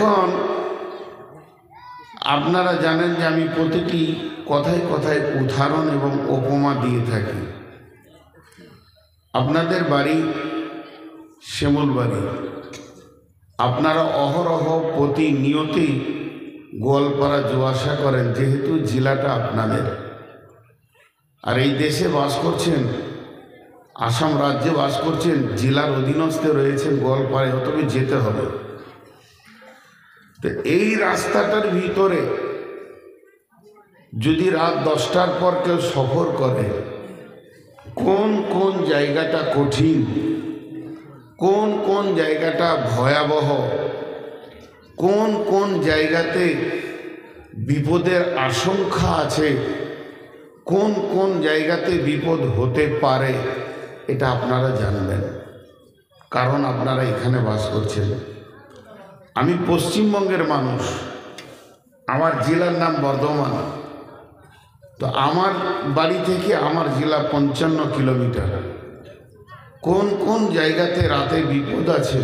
এখন আপনারা জানেন যে আমি প্রতিটি কথায় কথায় উদাহরণ এবং উপমা দিয়ে থাকি। আপনাদের বাড়ি শ্যামলবাড়ি, আপনারা অহরহ প্রতিনিয়তই গোয়ালপাড়া যাওয়া আসা করেন, যেহেতু জেলাটা আপনাদের, আর এই দেশে বাস করছেন, আসাম রাজ্যে বাস করছেন, জেলার অধীনস্থে রয়েছেন গোয়ালপাড়ায়, তবে যেতে হবে। তো এই রাস্তাটার ভিতরে যদি রাত 10টার পর কেউ সফর করে, কোন কোন জায়গাটা কঠিন, কোন কোন জায়গাটা ভয়াবহ, কোন কোন জায়গাতে বিপদের আশঙ্কা আছে, কোন কোন জায়গাতে বিপদ হতে পারে, এটা আপনারা জানবেন, কারণ আপনারা এখানে বাস করছেন। আমি পশ্চিমবঙ্গের মানুষ, আমার জেলার নাম বর্ধমান। তো আমার বাড়ি থেকে আমার জেলা 55 কিলোমিটার। কোন কোন জায়গাতে রাতে বিপদ আছে,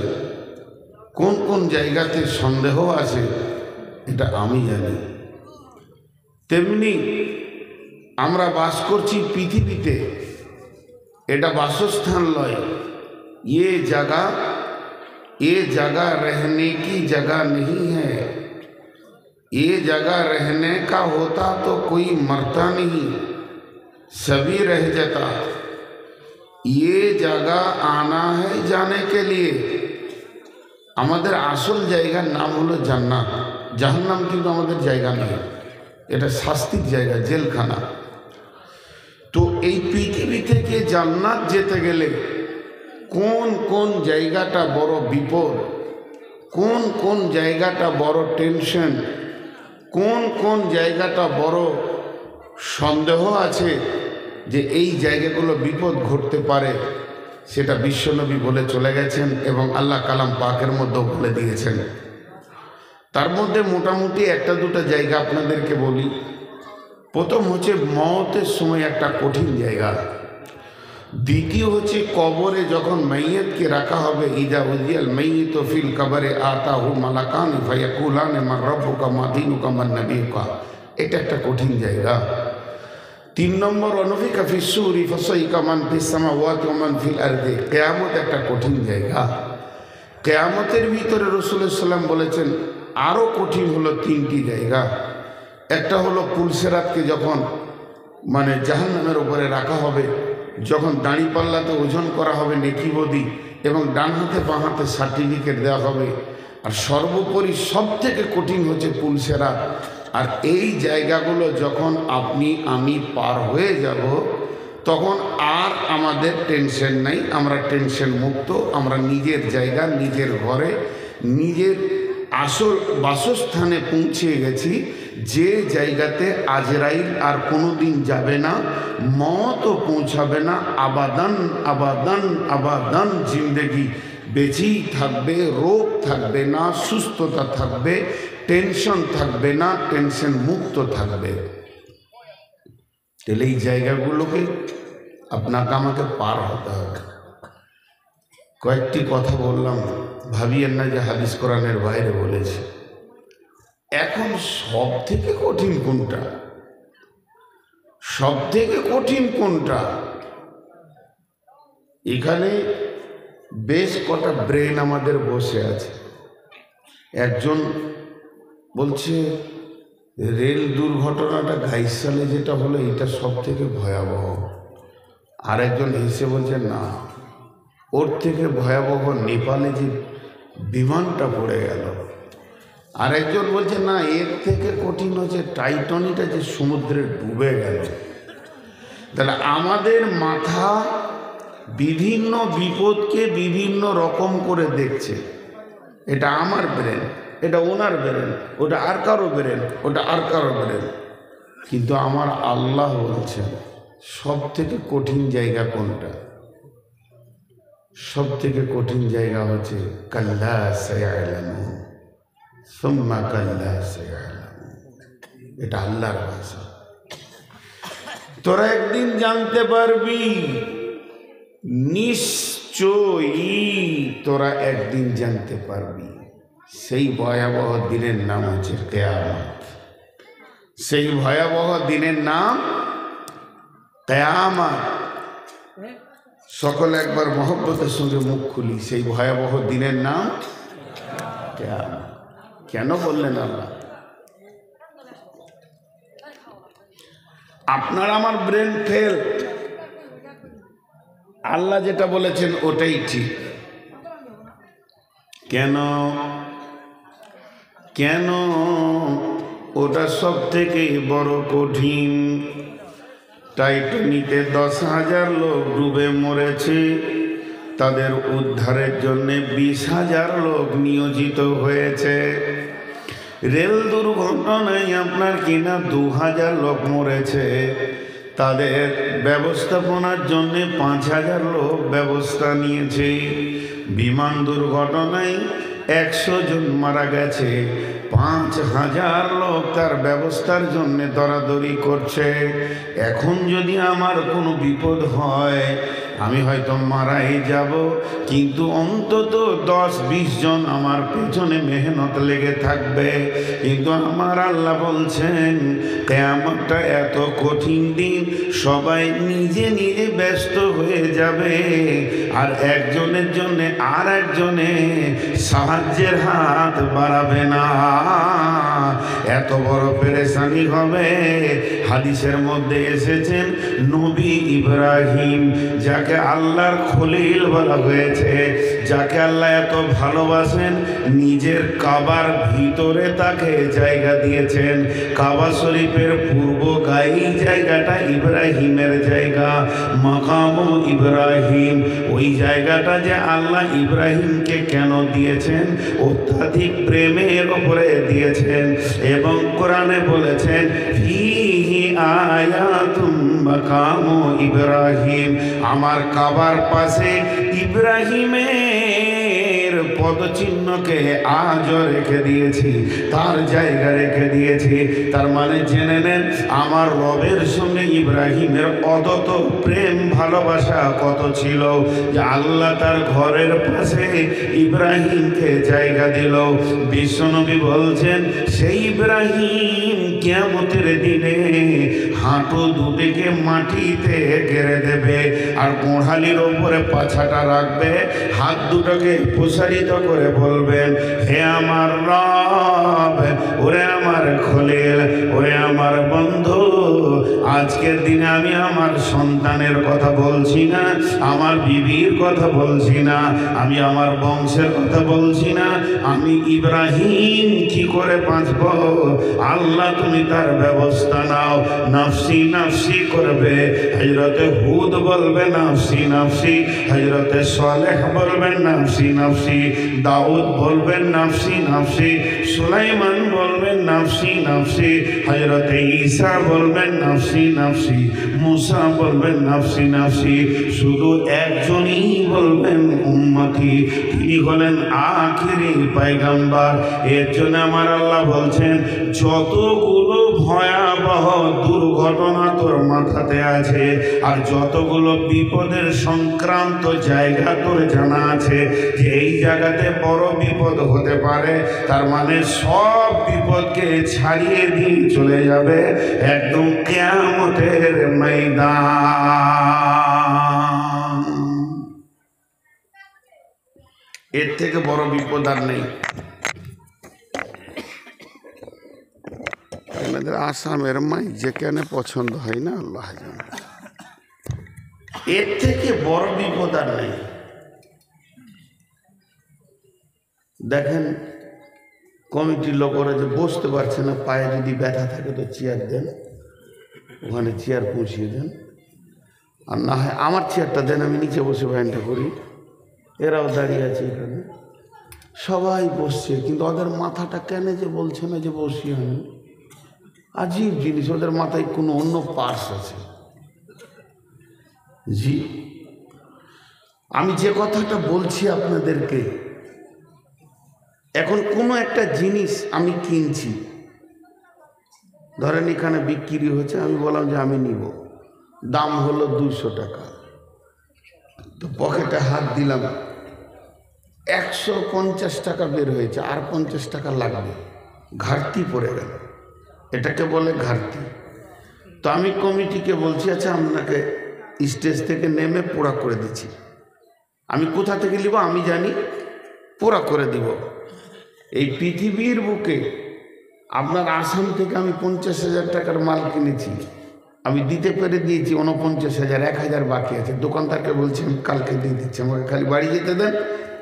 কোন কোন জায়গাতে সন্দেহ আছে, এটা আমি জানি। তেমনি আমরা বাস করছি পৃথিবীতে, এটা বাসস্থান নয়। ये जगह रहने की जगह नहीं है। ये जगह रहने का होता तो कोई मरता नहीं, सभी रह जाता। ये जगह आना है जाने के लिए। আমাদের আসল জায়গার নাম হলো জান্নাত, জাহান্নাম কিন্তু আমাদের জায়গা নয়, এটা শাস্তির জায়গা, জেলখানা। তো এই পৃথিবী থেকে জান্নাত যেতে গেলে কোন কোন জায়গাটা বড় বিপদ, কোন কোন জায়গাটা বড় টেনশন, কোন কোন জায়গাটা বড় সন্দেহ আছে যে এই জায়গাগুলো বিপদ ঘটতে পারে, সেটা বিশ্বনবী বলে চলে গেছেন এবং আল্লাহ কালাম পাকের মধ্যেও বলে দিয়েছেন। তার মধ্যে মোটামুটি একটা দুটো জায়গা আপনাদেরকে বলি। প্রথম হচ্ছে মওতের সময় একটা কঠিন জায়গা। দ্বিতীয় হচ্ছে কবরে যখন মাইয়তকে রাখা হবে, ইদা উজিয়াল মাইয়িত ফিল কবরে আতাহু মালাকান ফায়াকুলান মান রাব্বুকা মা দীনুকা মান নবিয়ুকা, এটা একটা কঠিন জায়গা। 3 নম্বর অনুফিকা ফিস সূরি ফাসাইকা মান ফিস সামাওয়াতি ওয়া মান ফিল আরদি, কিয়ামত একটা কঠিন জায়গা। কিয়ামতের ভিতরে রাসূল সাল্লাল্লাহু আলাইহি বলেছেন আরো কঠিন হলো 3টি জায়গা। একটা হলো পুলসেরাতকে যখন মানে জাহান্নামের উপরে রাখা হবে, যখন দাঁড়িপাল্লাতে ওজন করা হবে নেকি বদি, এবং ডান হাতে বাঁ হাতে সার্টিফিকেট দেওয়া হবে। আর সর্বোপরি সব থেকে কঠিন হচ্ছে পুলসেরাত। আর এই জায়গাগুলো যখন আপনি আমি পার হয়ে যাব, তখন আর আমাদের টেনশন নাই, আমরা টেনশন মুক্ত। আমরা নিজের জায়গা, নিজের ঘরে, নিজের আসল বাসস্থানে পৌঁছে গেছি, যে জায়গাতে আজরাইল আর কোনোদিন যাবে না, মওতও পৌঁছাবে না। আবাদান আবাদান আবাদান জিন্দেগি বেঁচেই থাকবে, রোগ থাকবে না, সুস্থতা থাকবে, টেনশন থাকবে না, টেনশন মুক্ত থাকবে। তাহলে এই জায়গাগুলোকে আপনাকে আমাকে পার হতে হবে। কয়েকটি কথা বললাম, ভাবিয়েন না যে হাদিস কোরআনের বাইরে বলেছে। এখন সব থেকে কঠিন কোনটা, সব থেকে কঠিন কোনটা? এখানে বেশ কটা ব্রেন আমাদের বসে আছে। একজন বলছে রেল দুর্ঘটনাটা 22 সালে যেটা হলো এটা সব থেকে ভয়াবহ। আরেকজন এসে বলছে না, ওর থেকে ভয়াবহ নেপালে যে বিমানটা পড়ে গেল। আরেকজন বলছে না, এর থেকে কঠিন হচ্ছে টাইটানিকটা যে সমুদ্রে ডুবে গেল। তাহলে আমাদের মাথা বিভিন্ন বিপদকে বিভিন্ন রকম করে দেখছে। এটা আমার ব্রেন, এটা ওনার ব্রেন, ওটা আর কারো ব্রেন, ওটা আর কারো ব্রেন। কিন্তু আমার আল্লাহ বলছেন সব থেকে কঠিন জায়গা কোনটা? সব থেকে কঠিন জায়গা হচ্ছে কাল্লা সায়ালামুন সুম্মা কাল্লা সায়ালামুন। এটা আল্লাহর ভাষা। তোরা একদিন জানতে পারবি, নিশ্চয়ই তোরা একদিন জানতে পারবি। সেই ভয়াবহ দিনের নাম হচ্ছে কিয়ামত। সেই ভয়াবহ দিনের নাম কিয়ামত। সকলে একবার মহব্বতের সঙ্গে মুখ খুলি, সেই ভয়াবহ দিনের নাম কিয়ামত। কেন বললেন আল্লাহ? আপনার আমার ব্রেন ফেল, আল্লাহ যেটা বলেছেন ওটাই ঠিক। কেন? কেন? ওটা সব থেকে বড় কঠিন। টাইটানিকে 10,000 লোক ডুবে মরেছে, তাদের উদ্ধারের জন্য 20,000 লোক নিয়োজিত হয়েছে। রেল দুর্ঘটনায় আপনার কিনা 2,000 লোক মরেছে, তাদের ব্যবস্থাপনার জন্য 5,000 লোক ব্যবস্থা নিয়েছে। বিমান দুর্ঘটনায় 100 জন মারা গেছে, 5,000 লোক তার ব্যবস্থার জন্য দরাদরি করছে। এখন যদি আমার কোনো বিপদ হয়, আমি হয়তো মারাই যাব, কিন্তু অন্তত 10-20 জন আমার পেছনে মেহনত লেগে থাকবে। কিন্তু আমার আল্লাহ বলছেন কিয়ামতটা এত কঠিন দিন, সবাই নিজে নিজে ব্যস্ত হয়ে যাবে, আর একজনের জন্য আর একজনে সাহায্যের হাত বাড়াবে না। এত বড় পেরেশানি হবে। হাদিসের মধ্যে এসেছেন নবী ইব্রাহিম, যাকে আল্লাহর খলিল বলা হয়েছে, যাকে আল্লাহ এত ভালোবাসেন, নিজের কাবার ভিতরে তাকে জায়গা দিয়েছেন। কাবা শরীফের পূর্ব গায়ে জায়গাটা ইব্রাহিমের জায়গা, মাকাম ইব্রাহিম। ওই জায়গাটা যে আল্লাহ ইব্রাহিমকে কেন দিয়েছেন? অত্যাধিক প্রেমের ওপরে দিয়েছেন। এবং কোরআনে বলেছেন ফিহি আয়াতুম মাকাম ইব্রাহিম, আমার কাবার পাশে ইব্রাহিমের পদচিহ্নকে আজও রেখে দিয়েছি, তার জায়গা রেখে দিয়েছি। তার মানে জেনে নেন আমার রবের সঙ্গে ইব্রাহিমের অদত প্রেম ভালোবাসা কত ছিল, যে আল্লাহ তার ঘরের পাশে ইব্রাহিমকে জায়গা দিল। বিশ্বনবী বলছেন সেই ইব্রাহিম কিয়ামতের দিনে হাঁটু দুটিকে মাটিতে গেড়ে দেবে, আর গোড়ালির ওপরে পাছাটা রাখবে, হাত দুটোকে প্রসারিত করে বলবেন হে আমার রব, ওরে আমার খলিল, ওরে আমার বন্ধু, আজকের দিনে আমি আমার সন্তানের কথা বলছি না, আমার বিবির কথা বলছি না, আমি আমার বংশের কথা বলছি না, আমি ইব্রাহিম কি করে বাঁচব? আল্লাহ তুমি তার ব্যবস্থা নাও। নাফসি নাফসি করবে, হযরতে হুদ বলবে নাফসি নাফসি, হযরতে সালেহ বলবেন নাফসি নাফসি, দাউদ বলবেন নাফসি নাফসি, সুলাইমান বলবেন নাফসি নাফসি, হযরতে ঈসা বলবেন নাফসি নাফসি, মুসা বলবেন নাফসি নাফসি। শুধু একজনই বলবেন উম্মতি, তিনি হলেন আখিরি পয়গম্বর। এর জন্য আমার আল্লাহ বলছেন যতগুলো ভয়াবহ দুর্ঘটনা তোর মাথাতে আছে, আর যতগুলো বিপদের সংক্রান্ত জায়গা তোর জানা আছে যে এই জায়গাতে বড় বিপদ হতে পারে, তার মানে সব বিপদকে ছাড়িয়ে দিয়ে চলে যাবে একদম কিয়ামতের ময়দান। এর থেকে বড় বিপদ আর নেই। আমাদের আসামের মাই যেখানে পছন্দ হয় না, আল্লাহ জানে, এর থেকে বড় বিপদ আর নেই। দেখেন কমিটির লোকেরা যে বসতে পারছে না, পায়ে যদি ব্যথা থাকে তো চেয়ার দেন, ওখানে চেয়ার পৌঁছিয়ে দেন, আর না হয় আমার চেয়ারটা দেন, আমি নিচে বসে ভ্যানটা করি। এরাও দাঁড়িয়ে আছে এখানে, সবাই বসছে, কিন্তু ওদের মাথাটা কেন যে বলছে না যে বসি আমি? আজীব জিনিস, ওদের মাথায় কোনো অন্য পার্স আছে। জি, আমি যে কথাটা বলছি আপনাদেরকে, এখন কোনো একটা জিনিস আমি কিনছি, ধরেন এখানে বিক্রি হচ্ছে, আমি বললাম যে আমি নিব, দাম হলো 200 টাকা, তো পকেটে হাত দিলাম, 150 টাকা বের হয়েছে, আর 50 টাকা লাগবে, ঘাটতি পড়ে গেল। এটাকে বলে ঘাটতি। তো আমি কমিটিকে বলছি, আচ্ছা আপনাকে স্টেজ থেকে নেমে পুরা করে দিচ্ছি। আমি কোথা থেকে নিব আমি জানি, পুরা করে দিব। এই পৃথিবীর বুকে আপনার আসাম থেকে আমি 50,000 টাকার মাল কিনেছি, আমি দিতে পেরে দিয়েছি 49,000, 1,000 বাকি আছে। দোকানদারকে বলছি আমি কালকে দিয়ে দিচ্ছি, আমাকে খালি বাড়ি যেতে দেন,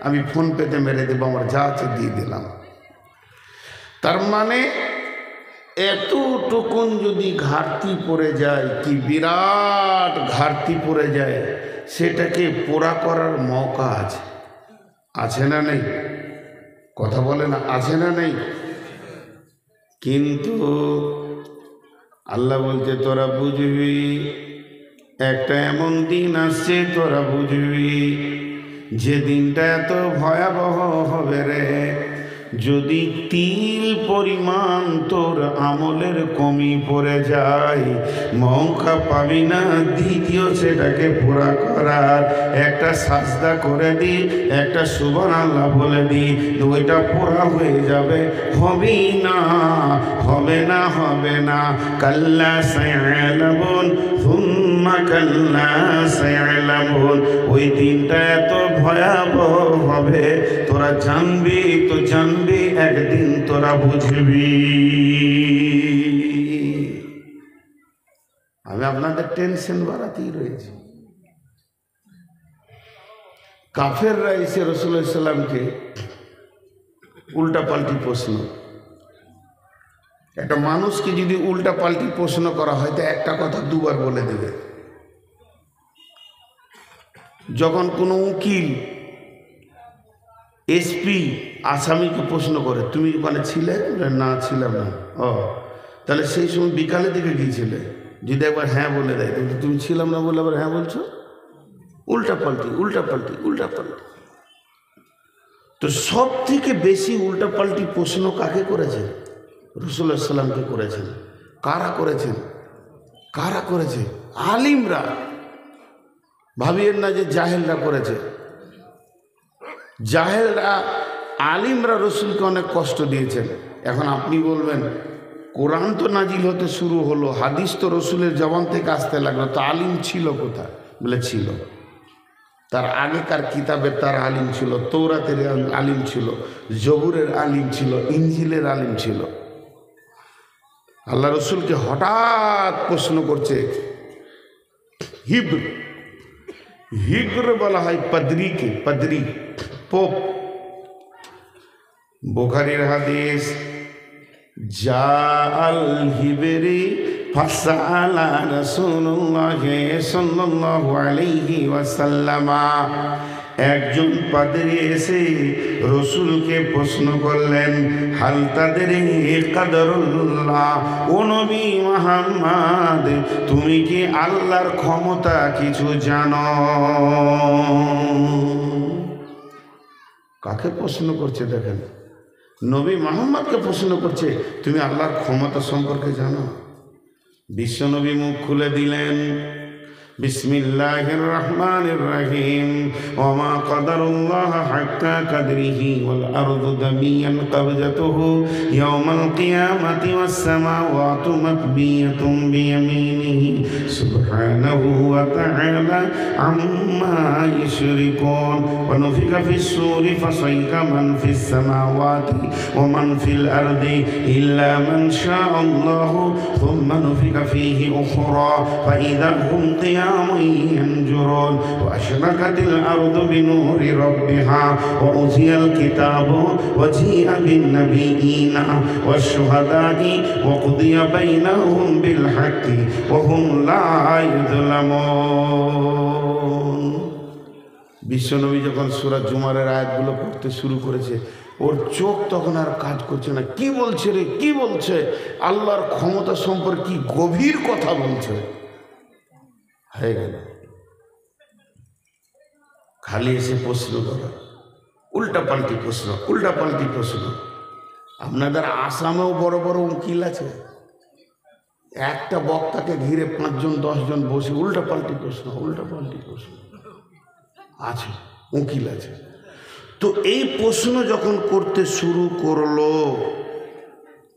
আমি ফোন পেতে মেরে দেবো, আমার যা আছে দিয়ে দিলাম। তার মানে এতটুকুন যদি ঘাটতি পড়ে যায়, কি বিরাট ঘাটতি পড়ে যায়, সেটাকে পুরা করার মৌকা আছে, আছে না নেই? কথা বলে না, আছে না নেই? কিন্তু আল্লাহ বলছে তোরা বুঝবি, একটা এমন দিন আসছে তোরা বুঝবি, যে দিনটা এত ভয়াবহ হবে রে, যদি তিল পরিমাণ তোর আমলের কমি পড়ে যায়, মৌকা পাবি না দ্বিতীয় সেটাকে পুরা করার। একটা সাজদা করে দি, একটা সুবহানাল্লাহ বলে দি, ওইটা পুরা হয়ে যাবে। হবে না, হবে না, হবে না। কাল্লা সায়ালামুন সুম্মা কাল্লা সায়ালামুন, ওই দিনটা এত ভয়াবহ হবে, তোরা জানবি তো জানবি, একদিন তোরা বুঝবি। আমি আপনাদের টেনশন বাড়াতেই রয়েছি। কাফেররা এসে রাসূলুল্লাহ সাল্লাল্লাহু আলাইহি ওয়াসাল্লামকে উল্টা পাল্টি প্রশ্ন, একটা মানুষকে যদি উল্টা পাল্টি প্রশ্ন করা হয় তো একটা কথা দুবার বলে দেবে। যখন কোনো উকিল এসপি আসামিকে প্রশ্ন করে তুমি ওখানে ছিলে, না ছিলাম না, ও তাহলে সেই সময় বিকালের দিকে গিয়েছিলে, যদি একবার হ্যাঁ বলে দেয়, তুমি ছিলাম না বলে আবার হ্যাঁ বলছো, উল্টা পাল্টি উল্টা পাল্টি উল্টা পাল্টি। তো সব থেকে বেশি উল্টা পাল্টি প্রশ্ন কাকে করেছে? রাসূলুল্লাহ সাল্লামকে করেছেন। কারা করেছেন? কারা করেছে? আলিমরা। ভাবিয়েন না যে জাহেলরা করেছে। জাহেলরা, আলিমরা রসুলকে অনেক কষ্ট দিয়েছেন। এখন আপনি বলবেন কোরআন তো নাজিল হতে শুরু হলো, হাদিস তো রসুলের জবান থেকে আসতে লাগলো, তো আলিম ছিল কোথায়? বলে ছিল। তার আগেকার কিতাবের তার আলিম ছিল, তৌরাতের আলিম ছিল, জবুরের আলিম ছিল, ইনজিলের আলিম ছিল। আল্লাহ রসুলকে হঠাৎ প্রশ্ন করছে, হিব্র, হিব্র বলা হয় পাদ্রীকে, পাদ্রী পোপ। বুখারীর হাদিস, জাআল হিবরি ফাসআলা রাসূলুল্লাহ সাল্লাল্লাহু আলাইহি ওয়াসাল্লাম, একজন পাদ্রী এসে রসুলকে প্রশ্ন করলেন, হাল তাদরি কাদরুল্লাহ, ও নবী মুহাম্মদ তুমি কি আল্লাহর ক্ষমতা কিছু জানো? কাকে প্রশ্ন করছে দেখেন, নবী মুহাম্মদকে প্রশ্ন করছে তুমি আল্লাহর ক্ষমতা সম্পর্কে জানো? বিশ্বনবী মুখ খুলে দিলেন, বিসমিল্লাহির রহমানির রহিম, ওমা কদরুল্লাহ হাক্কা কদরিহি ওয়াল আরদু দামিয়ান কবজাতুহু ইয়াওমাল কিয়ামাতি ওয়াস সামাওয়াতু মাতবিয়াতুন বিয়ামিনিহি সুবহানাহু ওয়া তাআলা আম্মা ইউশরিকুন, ওয়া নুফিখা ফিস সূরি ফাসাইকা মান ফিস সামাওয়াতি ওয়া মান ফিল আরদি ইল্লা মান শাআল্লাহু থুম্মা নুফিখা ফীহি উখরা ফাইযা হুম ينظرون وأشرقت الأرض بنور ربها وأوتي الكتاب وجيء بالنبيين والشهداء وقضي بينهم بالحق وهم لا يظلمون। বিশ্বনবী যখন সূরা জুমারের আয়াতগুলো পড়তে শুরু করেছে, ওর চোখ তখন আর কাজ করছে না। কি বলছে রে, কি বলছে? আল্লাহর ক্ষমতা সম্পর্কে কি গভীর কথা বলছে। হয়ে গেল, খালি এসে প্রশ্ন করা, উল্টা পাল্টি প্রশ্ন, উল্টা পাল্টি প্রশ্ন। আপনাদের আসামেও বড় বড় উকিল আছে, একটা বক্তাকে ঘিরে 5 জন 10 জন বসে উল্টা পাল্টি প্রশ্ন, উল্টা পাল্টি প্রশ্ন আছে, উকিল আছে। তো এই প্রশ্ন যখন করতে শুরু করলো,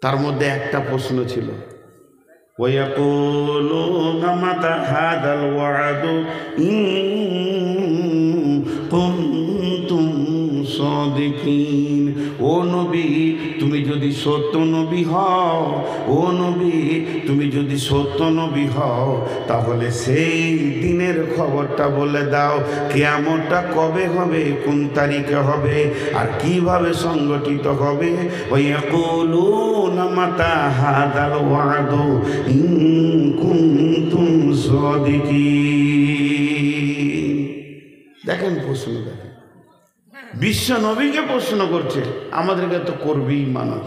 তার মধ্যে একটা প্রশ্ন ছিল, ওয়ায়াকুলুনা মাতা হাদাল ওয়াদু ইন কুনতুম সাদিকিন। ও নবী, তুমি যদি সত্য নবী হও, ও নবী তুমি যদি সত্য নবী হও, তাহলে সেই দিনের খবরটা বলে দাও। কিয়ামতটা কবে হবে, কোন তারিখে হবে, আর কিভাবে সংগঠিত হবে। ওয়ায়াকুলুনা মাতা হাদাল ওয়াদু ইন কুনতুম সাদিকিন। দেখেন প্রশ্ন, দেখেন বিশ্ব নবীকে প্রশ্ন করছে, আমাদেরকে তো করবেই মানুষ,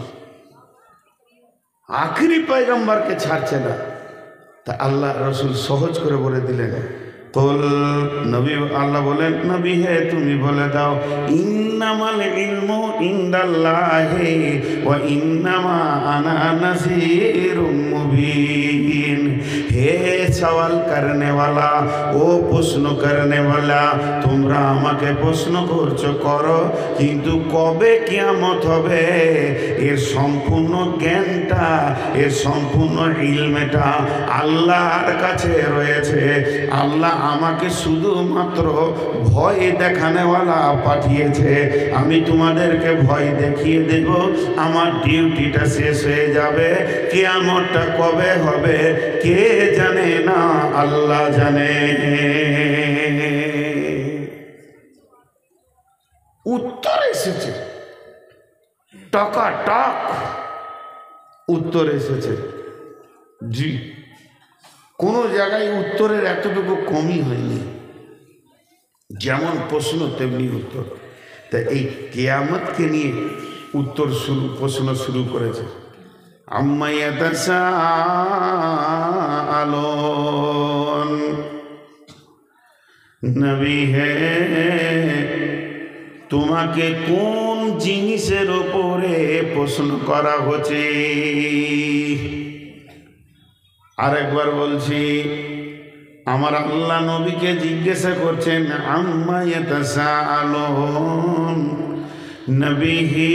আখেরি পয়গম্বরকে ছাড়ছে না। তা আল্লাহ রসুল সহজ করে বলে দিলেন, কুল, নবী আল্লাহ বলেন, নবী হে তুমি বলে দাও, ইন্নামাল ইলমু ইনদাল্লাহি ওয়া ইন্নামা আনা নাযীরুম মুবিন। হে সওয়াল করনে ওয়ালা, ও প্রশ্ন করনে ওয়ালা, তোমরা আমাকে প্রশ্ন করছো, করো, কিন্তু কবে কিয়ামত হবে এর সম্পূর্ণ জ্ঞানটা, এর সম্পূর্ণ ইলমটা আল্লাহর কাছে রয়েছে। আল্লাহ আমাকে শুধুমাত্র ভয় দেখানেওয়ালা পাঠিয়েছে। আমি তোমাদেরকে ভয় দেখিয়ে দেব, আমার ডিউটিটা শেষ হয়ে যাবে। কিয়ামতটা কবে হবে কে জানে না, আল্লাহ জানে। উত্তর এসেছে, টকাটক উত্তর এসেছে। জি, কোনো জায়গায় উত্তরের এতটুকু কমই হয়নি, যেমন প্রশ্ন তেমনি উত্তর। তা এই কিয়ামতকে নিয়ে প্রশ্ন শুরু করেছে। আম্মা ইয়াতাসাআলুন, নবী হে তোমাকে কোন জিনিসের ওপরে প্রশ্ন করা হচ্ছে। আরেকবার বলছি, আমার আল্লাহ নবীকে জিজ্ঞাসা করছেন, আম্মা ইয়াতাসাআলুন, নবী হে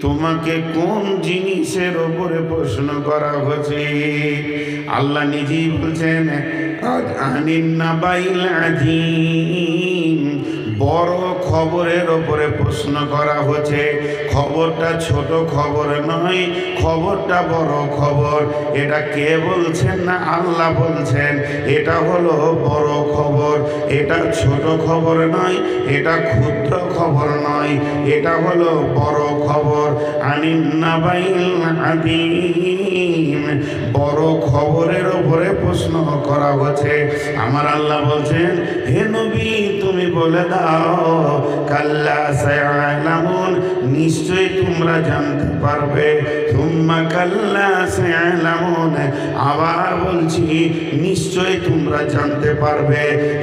তোমাকে কোন জিনিসের ওপরে প্রশ্ন করা হচ্ছে। আল্লাহ নিজেই বলছেন, আনিন নাবাইল আযীম, বড় খবরের ওপরে প্রশ্ন করা হচ্ছে। খবরটা ছোট খবর নয়, খবরটা বড় খবর। এটা কে বলছেন না, আল্লাহ বলছেন। এটা হলো বড় খবর, এটা ছোট খবর নয়, এটা ক্ষুদ্র খবর নয়, এটা হলো বড় খবর। আনিন নাবাইল আযীম, বড় খবরের ওপরে প্রশ্ন করা হচ্ছে। আমার আল্লাহ বলছেন, হে নবী তুমি বলে দাও, কাল্লা সায়ালামুন, নিশ্চয়ই তোমরা জানতে পারবে। সুম্মা কাল্লা সায়ালামুন, আবার বলছি নিশ্চয়ই তোমরা জানতে পারবে।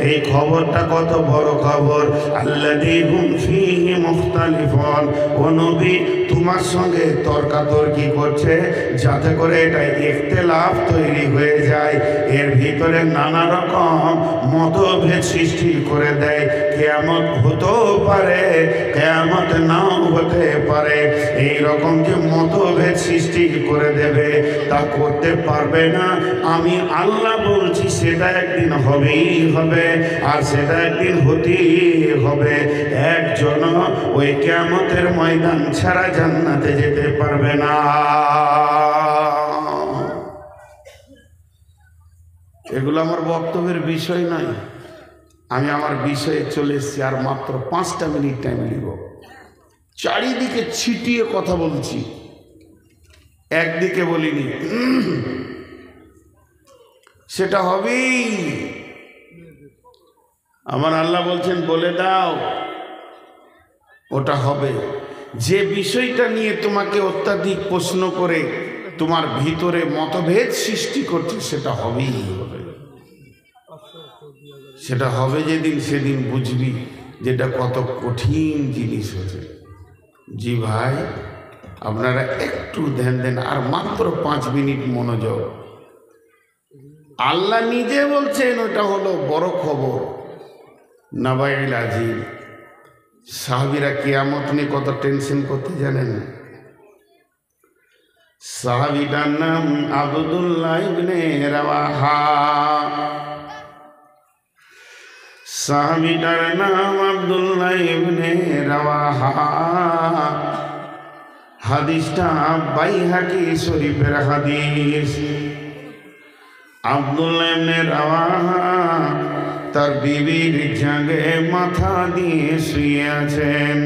এই খবরটা কত বড় খবর। আল্লাযী হুম ফীহি মুখতালিফুন, ও নবী তোমার সঙ্গে তর্কাতর্কি করছে, যাতে করে এটা ইখতিলাফ তৈরি হয়ে যায়, এর ভিতরে নানা রকম মতভেদ সৃষ্টি করে দেয়। কিয়ামত হতেও পারে, কিয়ামত নাও হতে পারে। এই রকম যে মতভেদ সৃষ্টি করে দেবে, তা করতে পারবে না। আমি আল্লাহ বলছি সেটা একদিন হবেই হবে, আর সেটা একদিন হতেই হবে। একজন ওই কিয়ামতের ময়দান ছাড়া জান্নাতে যেতে পারবে না। এগুলো আমার বক্তব্যের বিষয় নয়, আমি আমার বিষয়ে চলে এসেছি। আর মাত্র 5টা মিনিট টাইম নিব। চারিদিকে ছিটিয়ে কথা বলছি, একদিকে বলিনি। সেটা হবেই। আমার আল্লাহ বলছেন বলে দাও, ওটা হবে। যে বিষয়টা নিয়ে তোমাকে অত্যাধিক প্রশ্ন করে তোমার ভিতরে মতভেদ সৃষ্টি করছে, সেটা হবেই হবে। সেটা হবে যেদিন, সেদিন বুঝবি যেটা কত কঠিন জিনিস হচ্ছে। জি ভাই, আপনারা একটু ধ্যান দেন, আর মাত্র 5 মিনিট মনোযোগ। আল্লাহ নিজে বলছেন ওটা হলো বড় খবর, নাবাইল আযীম। সাহাবীরা কিয়ামত নিয়ে কত টেনশন করতে জানেন? সাহাবীটার নাম আব্দুল্লাহ ইবনে রাওয়াহা। সাহাবীটার নাম আব্দুল্লাহ ইবনে রাওয়াহা। হাদিসটা বাইহাকি শরীফের হাদিস। আব্দুল্লাহ ইবনে রাওয়াহা তার বিবির জাগে মাথা দিয়ে শুয়ে আছেন।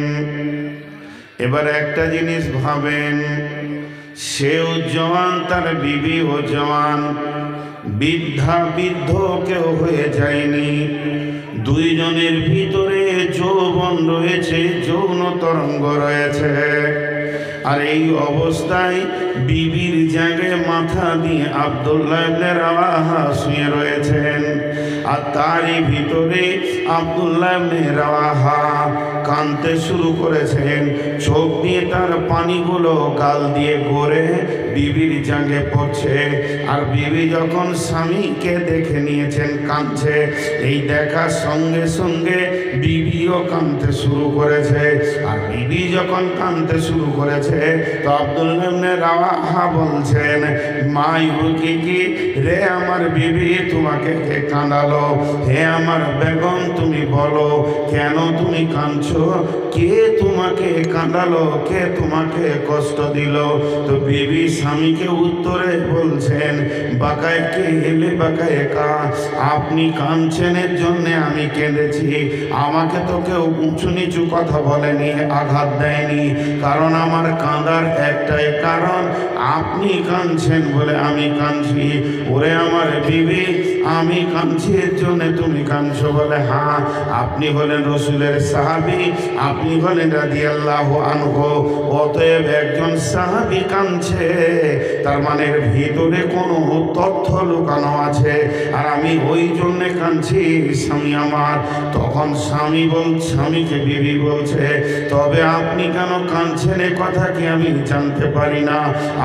এবার একটা জিনিস ভাবেন, সেও জওয়ান, তার বিবিও জওয়ান, বৃদ্ধা বৃদ্ধ কেউ হয়ে যায়নি। দুইজনের ভিতরে যৌবন রয়েছে, যৌন তরঙ্গ রয়েছে। আর এই অবস্থায় বিবির জায়গায় মাথা দিয়ে আব্দুল্লাহ ইবনে রাওয়াহা শুয়ে রয়েছেন। আর তারই ভিতরে আব্দুল্লাহ ইবনে রাওয়াহা কাঁদতে শুরু করেছেন। চোখ দিয়ে তার পানিগুলো গাল দিয়ে গড়ে বিবির জাঙ্গে পড়ছে। আর বিবি যখন স্বামীকে দেখে নিয়েছেন কাঁদছে, এই দেখার সঙ্গে সঙ্গে বিবিও কাঁদতে শুরু করেছে। আর বিবি যখন কাঁদতে শুরু করেছে তো আব্দুল্লাহ ইবনে রাওয়াহা বলছেন, মা ইউকি কি রে আমার বিবি, তোমাকে কে কাঁদালো? হে আমার বেগম, তুমি বলো কেন তুমি কাঁদছো? কে তোমাকে কাঁদালো? কে তোমাকে কষ্ট দিল? তো বিবি স্বামীকে উত্তরে বলছেন, বাকায় কে এলে বাকায় কা, আপনি কাঁদছেন এর জন্য আমি কেঁদেছি। আমাকে তো কেউ উঁচু নিচু কথা বলেনি, আঘাত দেয়নি, কারণ আমার কাঁদার একটাই কারণ, আপনি কাঁদছেন বলে আমি কাঁদছি। ওরে আমার বিবি, আমি কাঁদছি এর জন্য তুমি কাঁদছো বলে? হ্যাঁ, আপনি হলেন রসুলের সাহাবী, আপনি হলেন রাদিয়াল্লাহু আনহু। অতএব একজন সাহাবী কাঁদছে, তার মানে ভিতরে কোনো তথ্য লুকানো আছে, আর আমি ওই জন্যে কাঁদছি স্বামী আমার। তখন স্বামীকে বিবি বলছে, তবে আপনি কেন কাঁদছেন এ কথা কি আমি জানতে পারি না?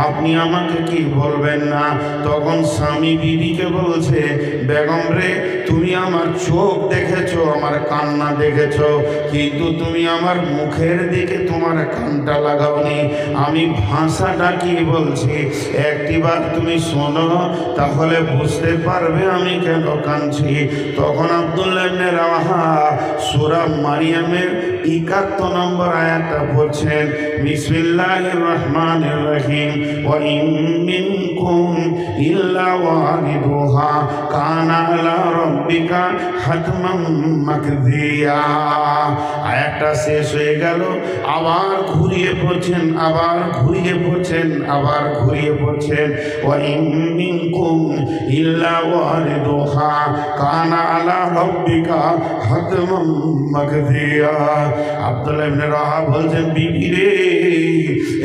আপনি আমাকে কি বলবেন না? তখন স্বামী বিবিকে বলছে, বেগম রে, তুমি আমার চোখ দেখেছো, আমার কান্না দেখেছো, কিন্তু তুমি আমার মুখের দিকে তোমার কানটা লাগাওনি। আমি ভাষাটা কি বলছি একটিবার তুমি শোনো, তাহলে বুঝতে পারবে আমি কেন কাঁদছি। তখন আব্দুল্লাহ ইবনে রাওয়াহা সূরা মারিয়ামের 71 নম্বর আয়াতটা পড়ছেন, বিসমিল্লাহির রহমানির রহিম, ওয়া ইন মিনকুম ইল্লা ওয়ারিদুহা কানা আলা রাব্বিকা হাতমান মাকদিয়া। আয়াতটা শেষ হয়ে গেল, আবার ঘুরিয়ে পড়ছেন, আবার ঘুরিয়ে পড়ছেন, আবার ঘুরিয়ে পড়ছেন, ওয়া ইন মিনকুম ইল্লা ওয়ারিদুহা কানা আলা রাব্বিকা হাতমান মাকদিয়া। আব্দুল্লাহ ইবনে রাওয়াহা বলছেন, বিবি রে,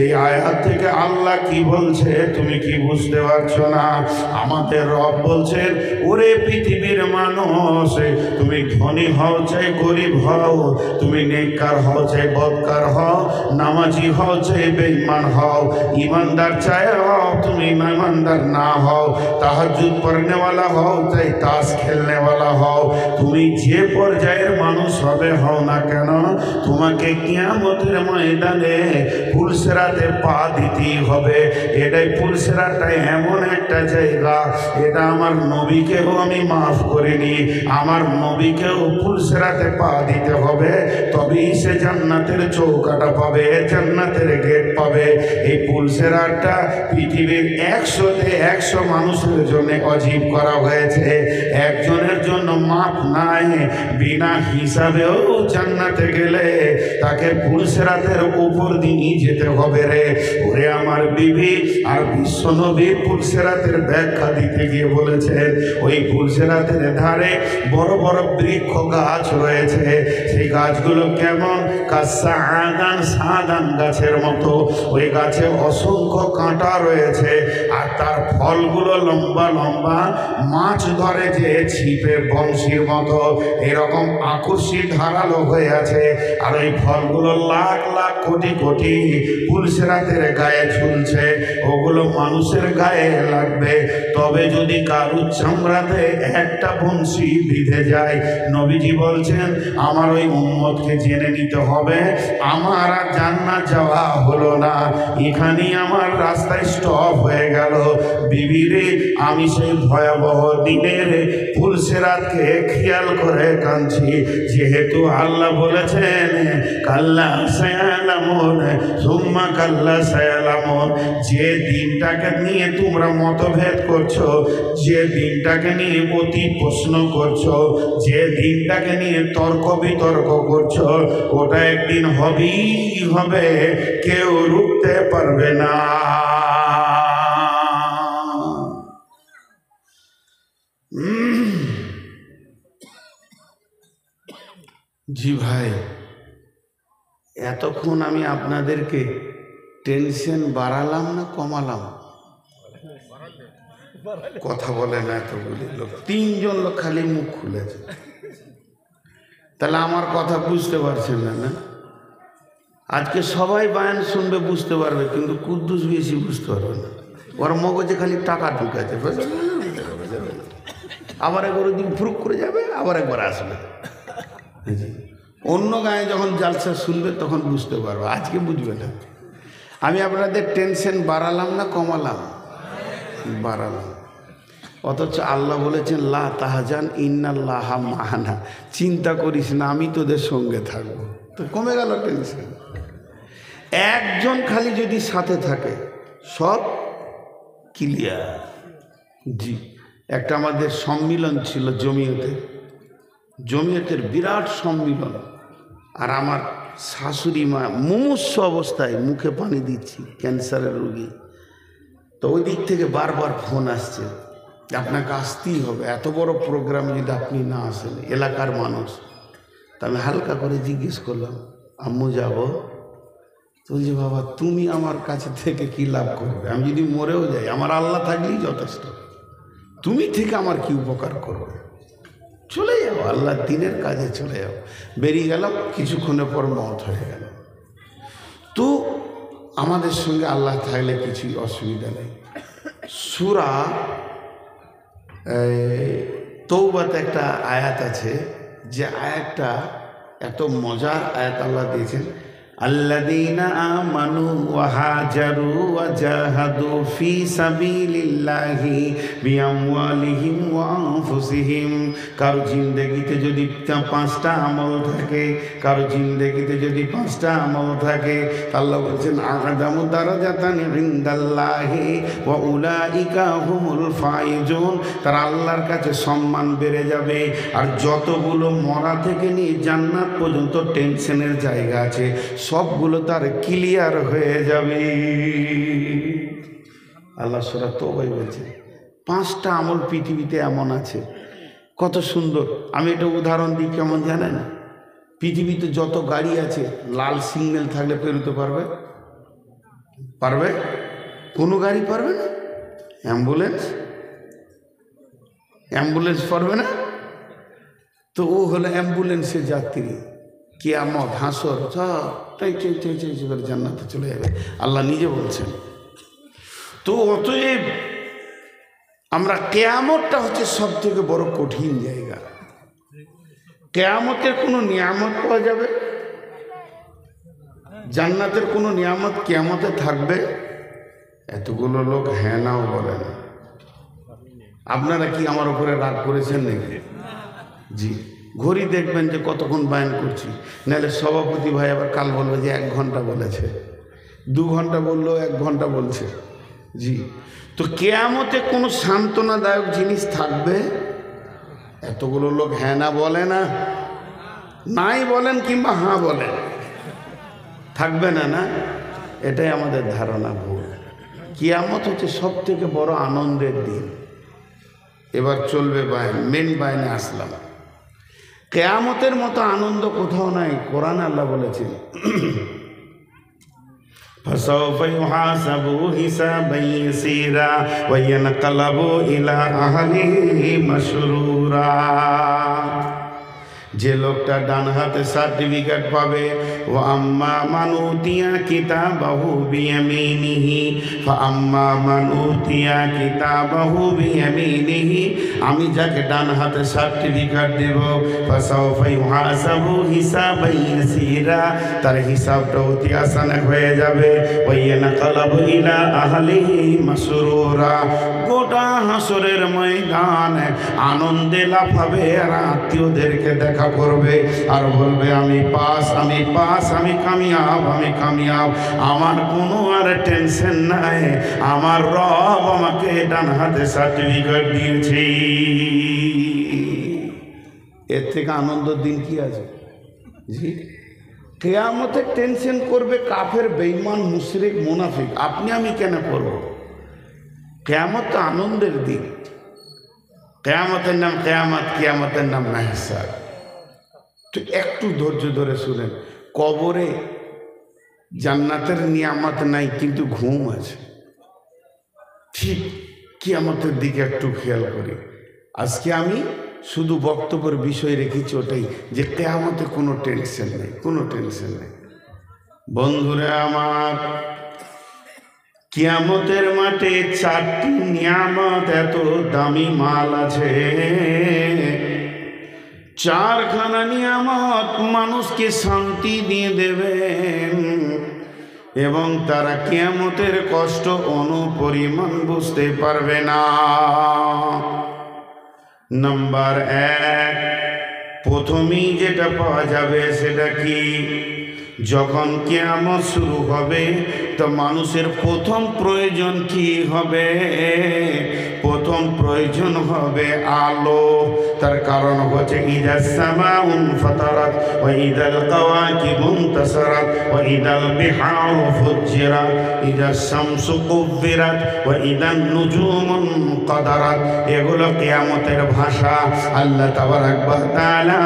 এই আয়াত থেকে আল্লাহ কি বলছে তুমি কি বুঝতে পারছো না? আমাদের রব বলছেন, ওরে পৃথিবীর মানুষ, তুমি ধনী হও চাই গরিব হও, তুমি নেককার হও চাই বদকার হও, নামাজি হও চাই বেঈমান হও, ইমানদার চাই হও তুমি ইমানদার না হও, তাহাজ্জুদ পড়নে वाला হও চাই তাস খেলনে वाला হও, তুমি যে পর্যায়ের মানুষ হবে হও না কেন, তোমাকে কিয়ামতের ময়দানে পুলসিরাতে পা দিতেই হবে। এটাই পুলসিরাতটা এমন একটা জায়গা, এটা আমার নবীকেও আমি মাফ করিনি, আমার নবীকেও পুলসিরাতে পা দিতে হবে, তবেই সে জান্নাতের চৌকাটা পাবে, জান্নাতের গেট পাবে। এই পুলসিরাতটা পৃথিবীর 100-তে 100 মানুষের জন্য অজীব করা হয়েছে, একজনের জন্য মাফ নাই। বিনা হিসাবেও জান্নাতে গেলে তাকে পুলসিরাতের উপর দিয়ে যেতে হবে রে। ওরে আমার বিবি, আর বিশ্বনবী পুলসিরাতের ব্যাখ্যা দিতে গিয়ে বলেছেন, ওই পুলসিরাতের ধারে বড় বড় বৃক্ষ গাছ রয়েছে, সেই গাছগুলো কেমন, সাদান গাছের মতো, ওই গাছে অসংখ্য কাঁটা রয়েছে, আর তার ফলগুলো লম্বা লম্বা, মাছ ধরে যে ছিপে বংশীর মতো এরকম আকর্ষী ধারালো হয়ে আছে। আর ওই ফলগুলো লাখ লাখ কোটি কোটি পুলসিরাত ফুলসেরাতের গায়ে ঝুলছে ওগুলো মানুষের গায়ে লাগবে। তবে যদি কারুর চামড়াতে একটা বংশী বিঁধে যায়, নবীজি বলছেন আমার ওই উম্মতকে জেনে নিতে হবে আমার আর জান্নাত যাওয়া হলো না, এখানেই আমার রাস্তায় স্টপ হয়ে গেল। বিবিরে আমি সেই ভয়াবহ দিনের ফুলসেরাতকে খেয়াল করে কাঁদছি, যেহেতু আল্লাহ বলেছেন কাল্লা সায়ালামুন সুম্মা কাল্লা সায়ালামুন। যে দিনটাকে নিয়ে তোমরা মতভেদ করছো, যে দিনটাকে নিয়ে অতি প্রশ্ন করছো, যে দিনটাকে নিয়ে তর্ক বিতর্ক করছো, ওটা একদিন হবেই হবে, কেউ রুখতে পারবে না। জি ভাই, এতক্ষণ আমি আপনাদেরকে টেনশন বাড়ালাম না কমালাম? কথা বলে না এতগুলি লোক, 3 জন লোক খালি মুখ খুলেছে। তাহলে আমার কথা বুঝতে পারছেন না? না, আজকে সবাই বায়ান শুনবে, বুঝতে পারবে, কিন্তু কুদ্দুস বেশি বুঝতে পারবে না। ওর মগজে খালি টাকা ঢুকাছে, আবার একবার ওই দিন ফুরুক করে যাবে, আবার একবার আসবে। অন্য গায়ে যখন জালসা শুনবে তখন বুঝতে পারবে, আজকে বুঝবে না। আমি আপনাদের টেনশন বাড়ালাম না কমালাম? বাড়ালাম। অথচ আল্লাহ বলেছেন লা তাহজান ইন্নাল্লাহা মা'ানা, চিন্তা করিস না আমি তোদের সঙ্গে থাকবো। তো কমে গেল টেনশন। একজন খালি যদি সাথে থাকে সব ক্লিয়ার। জি, একটা আমাদের সম্মিলন ছিল জমিয়তের বিরাট সম্মিলন, আর আমার শাশুড়ি মা মুমূর্ষু অবস্থায়, মুখে পানি দিচ্ছি, ক্যান্সারের রোগী। তো ওই দিক থেকে বারবার ফোন আসছে আপনাকে আসতেই হবে, এত বড় প্রোগ্রাম যদি আপনি না আসেন, এলাকার মানুষ। তা আমি হালকা করে জিজ্ঞেস করলাম আম্মু যাব? তো বলছে বাবা তুমি আমার কাছে থেকে কি লাভ করবে, আমি যদি মরেও যাই আমার আল্লাহ থাকলেই যথেষ্ট, তুমি থেকে আমার কি উপকার করবে, চলে যাও আল্লাহ দিনের কাজে চলে যাও। বেরিয়ে গেলাম, কিছুক্ষণের পর মওত হয়ে গেল। তো আমাদের সঙ্গে আল্লাহ থাকলে কিছুই অসুবিধা নেই। সূরা তওবাতে একটা আয়াত আছে, যে আয়াতটা এত মজার আয়াত আল্লাহ দিয়েছেন, আল্লাযীনা আমানু ওয়া হাজারু ওয়া জাহাদু ফি সাবিলিল্লাহি বিআমওয়ালিহিম ওয়া আনফুসিহিম। কারো জিন্দেগিতে যদি 5টা আমল থাকে, কারো জিন্দেগিতে যদি 5টা আমল থাকে, আল্লাহ বলছেন আ'যামু দারাজাতান ইনদাল্লাহি ওয়া উলাইকা হুমুল ফাইজুন। তার আল্লাহর কাছে সম্মান বেড়ে যাবে। আর যতগুলো মরা থেকে নিয়ে জান্নাত পর্যন্ত টেনশনের জায়গা আছে, সবগুলো তার ক্লিয়ার হয়ে যাবে। আল্লাহ সূরা তওবায় বলছে 5টা আমল পৃথিবীতে এমন আছে, কত সুন্দর। আমি এটা উদাহরণ দিই, কেমন জানেন? পৃথিবীতে যত গাড়ি আছে, লাল সিগন্যাল থাকলে পেরোতে পারবে? পারবে? কোনো গাড়ি পারবে না? অ্যাম্বুলেন্স পারবে না? তো ও হলো অ্যাম্বুলেন্সের যাত্রী। কিয়ামত হাসর সব করে জান্নাতে চলে যাবে, আল্লাহ নিজে বলছেন। তো অতএব আমরা কিয়ামতটা হচ্ছে সব থেকে বড় কঠিন জায়গা। কিয়ামতের কোনো নিয়ামত পাওয়া যাবে? জান্নাতের কোনো নিয়ামত কিয়ামতে থাকবে? এতগুলো লোক হ্যাঁ নাও বলে না। আপনারা কি আমার উপরে রাগ করেছেন নাকি? জি, ঘড়ি দেখবেন যে কতক্ষণ বায়ান করছি, নাহলে সভাপতি ভাই আবার কাল বলবে যে 1 ঘন্টা বলেছে, 2 ঘন্টা বললো, 1 ঘন্টা বলছে। জি, তো কিয়ামতে কোনো সান্ত্বনাদায়ক জিনিস থাকবে? এতগুলো লোক হ্যাঁ না বলে না, নাই বলেন কিংবা হ্যাঁ বলেন, থাকবে না। না, এটাই আমাদের ধারণা ভুল। কিয়ামত হচ্ছে সব থেকে বড় আনন্দের দিন। এবার চলবে বায়ান, মেন বায়ানে আসলাম। কিয়ামতের মতো আনন্দ কোথাও নাই। কোরআন আল্লাহ বলেছেন ফাসাউফা ইউহাসাবু হিসাবান ইয়াসীরা ওয়া ইয়ানকালাবু ইলা আহলিহি মাসরুরা। যে লোকটা ডান হাতে সার্টিফিকেট পাবে, ওয়া আম্মা মান উতিয়া কিতাবাহু বিয়ামিনিহি ফাআম্মা মান উতিয়া কিতাবাহু বিয়ামিনিহি, আমি যাকে ডান হাতে সার্টিফিকেট দেব ফাসাউফা ইউহাসাবু হিসাবান ইয়াসীরা, তার হিসাবটা অতি আসান হয়ে যাবে। ওয়া ইয়ানকালাবু ইলা আহলিহি মাসরুরা, গোটা হাসরের ময়দান আনন্দে লাফাবে আর আত্মীয়দেরকে দেখা করবে আর বলবে আমি পাস, আমি পাস, আমি কামিয়াব, আমি কামিয়াব, আমার কোনো আর টেনশন নাই, আমার রব আমাকে ডান হাতে সার্টিফিকেট দিয়েছে। এর থেকে আনন্দের দিন কি আছে? জি, কিয়ামতে টেনশন করবে কাফের, বেঈমান, মুশরিক, মুনাফিক, আপনি আমি কেন করব? কিয়ামত তো আনন্দের দিন। কিয়ামতের নাম কিয়ামত, কিয়ামতের নাম না হিসাব। তো একটু ধৈর্য ধরে শুনেন, কবরে জান্নাতের নিয়ামত নাই কিন্তু ঘুম আছে। ঠিক কিয়ামতের দিকে একটু খেয়াল করি। আজকে আমি শুধু বক্তব্যের বিষয় রেখেছি ওটাই, যে কিয়ামতে কোনো টেনশন নেই, কোনো টেনশন নেই। বন্ধুরা আমার, কিয়ামতের মাঠে 4টি নিয়ামত, এত দামি মাল আছে। 4খানা নিয়ামত মানুষকে শান্তি দিয়ে দেবেন এবং তারা কিয়ামতের কষ্ট অনুপরিমাণ বুঝতে পারবে না। নাম্বার 1, প্রথমেই যেটা পাওয়া যাবে সেটা কি? যখন কিয়ামত শুরু হবে তো মানুষের প্রথম প্রয়োজন কি হবে? প্রথম প্রয়োজন হবে আলো। তার কারণ হচ্ছে ইদাস সামাউন ফাতারাত ওয়া ইদাল কাওয়াকিবু ইনতাসারাত ওয়া ইদাল বিহারু ফুজ্জিরাত ইদাস শামসু কুব্বিরাত ওয়া ইদান নুজুমু মুনকাদারাত। এগুলো কিয়ামতের ভাষা। আল্লাহ তাবারাক ওয়া তাআলা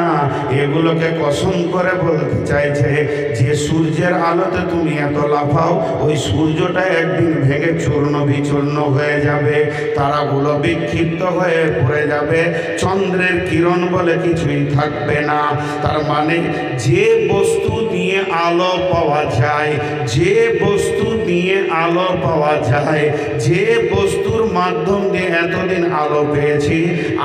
এগুলোকে কসম করে বলতে চাইছে যে সূর্যের আলোতে তুমি এত লাফাও, ওই সূর্যটা একদিন ভেঙে চূর্ণ বিচূর্ণ হয়ে যাবে, তারাগুলো বিক্ষিপ্ত হয়ে পড়ে যাবে, চন্দ্রের কিরণ বলে কিছুই থাকবে না। তার মানে যে বস্তু দিয়ে আলো পাওয়া যায়, যে বস্তু দিয়ে আলো পাওয়া যায়, যে বস্তুর মাধ্যম দিয়ে এতদিন আলো পেয়েছি,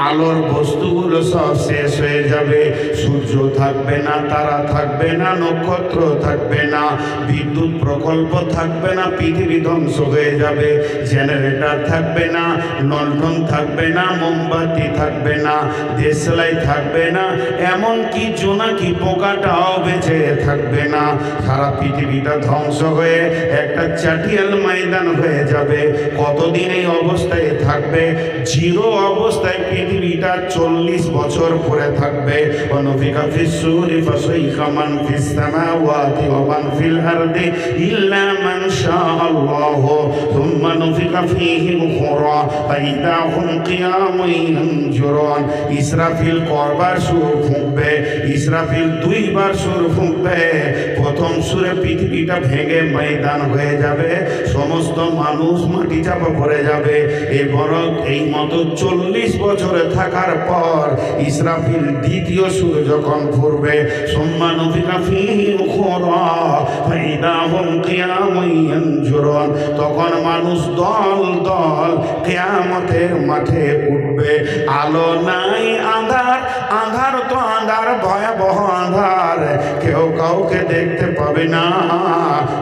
আলোর বস্তুগুলো সব শেষ হয়ে যাবে। সূর্য থাকবে না, তারা থাকবে না, নক্ষত্র থাকবে না, বিদ্যুৎ প্রকল্প থাকবে না, পৃথিবী ধ্বংস হয়ে যাবে, জেনারেটর থাকবে না, লন্ঠন থাকবে না, মোমবাতি থাকবে না, দেশলাই থাকবে না, এমনকি জোনাকি পোকাটাও বেঁচে থাকবে না। সারা পৃথিবীটা ধ্বংস হয়ে একটা চাটিয়াল ময়দান হয়ে যাবে। কতদিন এই অবস্থায় থাকবে? জিরো অবস্থায় পৃথিবীটা 40 বছর পরে থাকবে। ওয়ানুফিকা ফিস-সূরি ফাসাইকা মান ফিস-সামাওয়াতি ওয়া মান ফিল আরদি ইল্লা মান শাআল্লাহু সুম্মা নুফিকা ফীহি উখরা ফাইদা হুম কিয়ামুন ইয়ানজুরুন। ইসরাফিল কয়বার সুর ফুঁকবে? ইসরাফিল 2 বার সুর ফুঁকবে। প্রথম সুরে পৃথিবীটা ভেঙে ময়দান হয়ে যাবে, সমস্ত মানুষ মাটি চাপা পড়ে যাবে। এরপর এই মতো 40 বছরে থাকার পর ইসরাফিল দ্বিতীয় সুর যখন ফুঁকবে, সুম্মা নুফিকা ফীহি উখরা ফাইদা হুম কিয়ামুন ইয়ানজুরুন, তখন মানুষ দল দল কিয়ামতের মাঠে উঠবে। আলো নাই, আঁধার, আঁধার তো আঁধার, ভয়াবহ আঁধার, কেউ কাউকে দেখতে পাবে না।